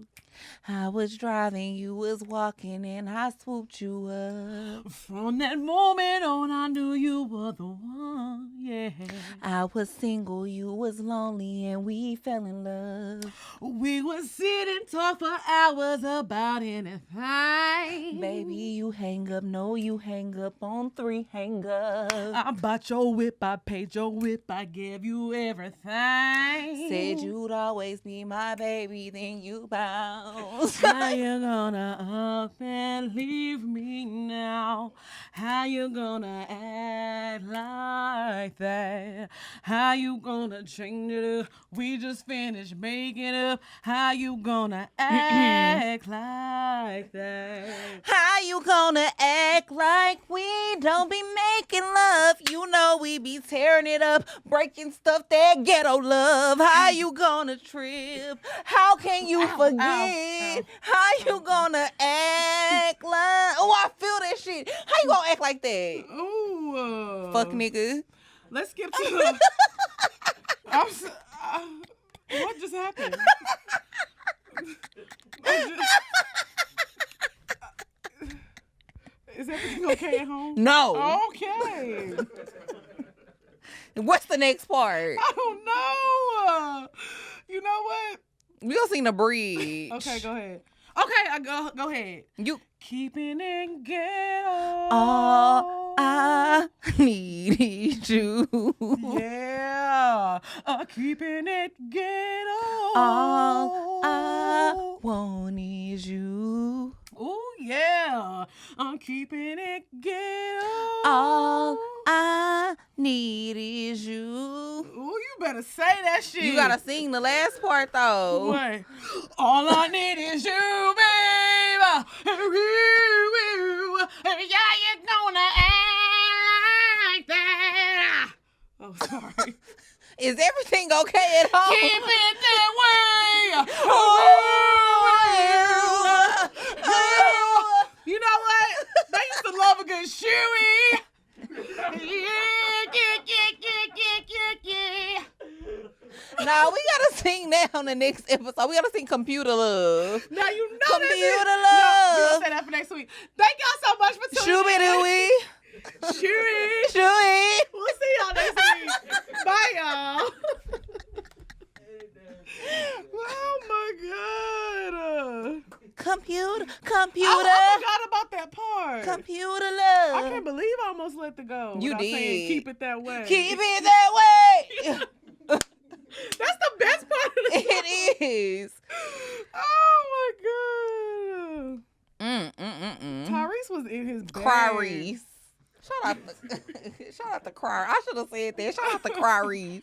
I was driving, you was walking, and I swooped you up. From that moment on, I knew you were the one, yeah. I was single, you was lonely, and we fell in love. We would sit and talk for hours about anything. Baby, you hang up, no, you hang up on 3 hang ups. I bought your whip, I paid your whip, I gave you everything. Said you'd always be my baby, then you bounced. How you gonna up and leave me now? How you gonna act like that? How you gonna change it up? We just finished making up. How you gonna act like that? How you gonna act like we don't be making love? You know we be tearing it up, breaking stuff that ghetto love. How you gonna trip? How can you forget? How you gonna act like... Oh, I feel that shit. How you gonna act like that? Ooh. Fuck nigga. Let's skip to the... what just happened? Is everything okay at home? No. Okay. What's the next part? I don't know. You know what? We gonna sing the bridge. Okay, go ahead. Okay, go ahead. You keeping it ghetto. All I need is you. Yeah. Keeping it ghetto. All I want is you. Oh yeah. I'm keeping it ghetto. All I need is you. Ooh, you better say that shit. You gotta sing the last part though. What? All I need is you, babe. Yeah, you're gonna act like that. Oh, sorry. Is everything okay at home? Keep it that way. You know what? They used to love a good shoey. Nah, we gotta sing that on the next episode. We gotta sing Computer Love. Now you know Computer No, Love. we're gonna say that for next week. Thank y'all so much for tuning in. Shooey. We'll see y'all next week. Bye, y'all. Oh my God. Computer. I forgot about that part. Computer Love. I can't believe I almost let it go. You without did. saying, keep it that way. Keep it that way. That's the best part of the song. It is. Oh my God. Tyrese was in his bag. Clarice. Shout out to Clarice. I should have said that. Shout out to Clarice.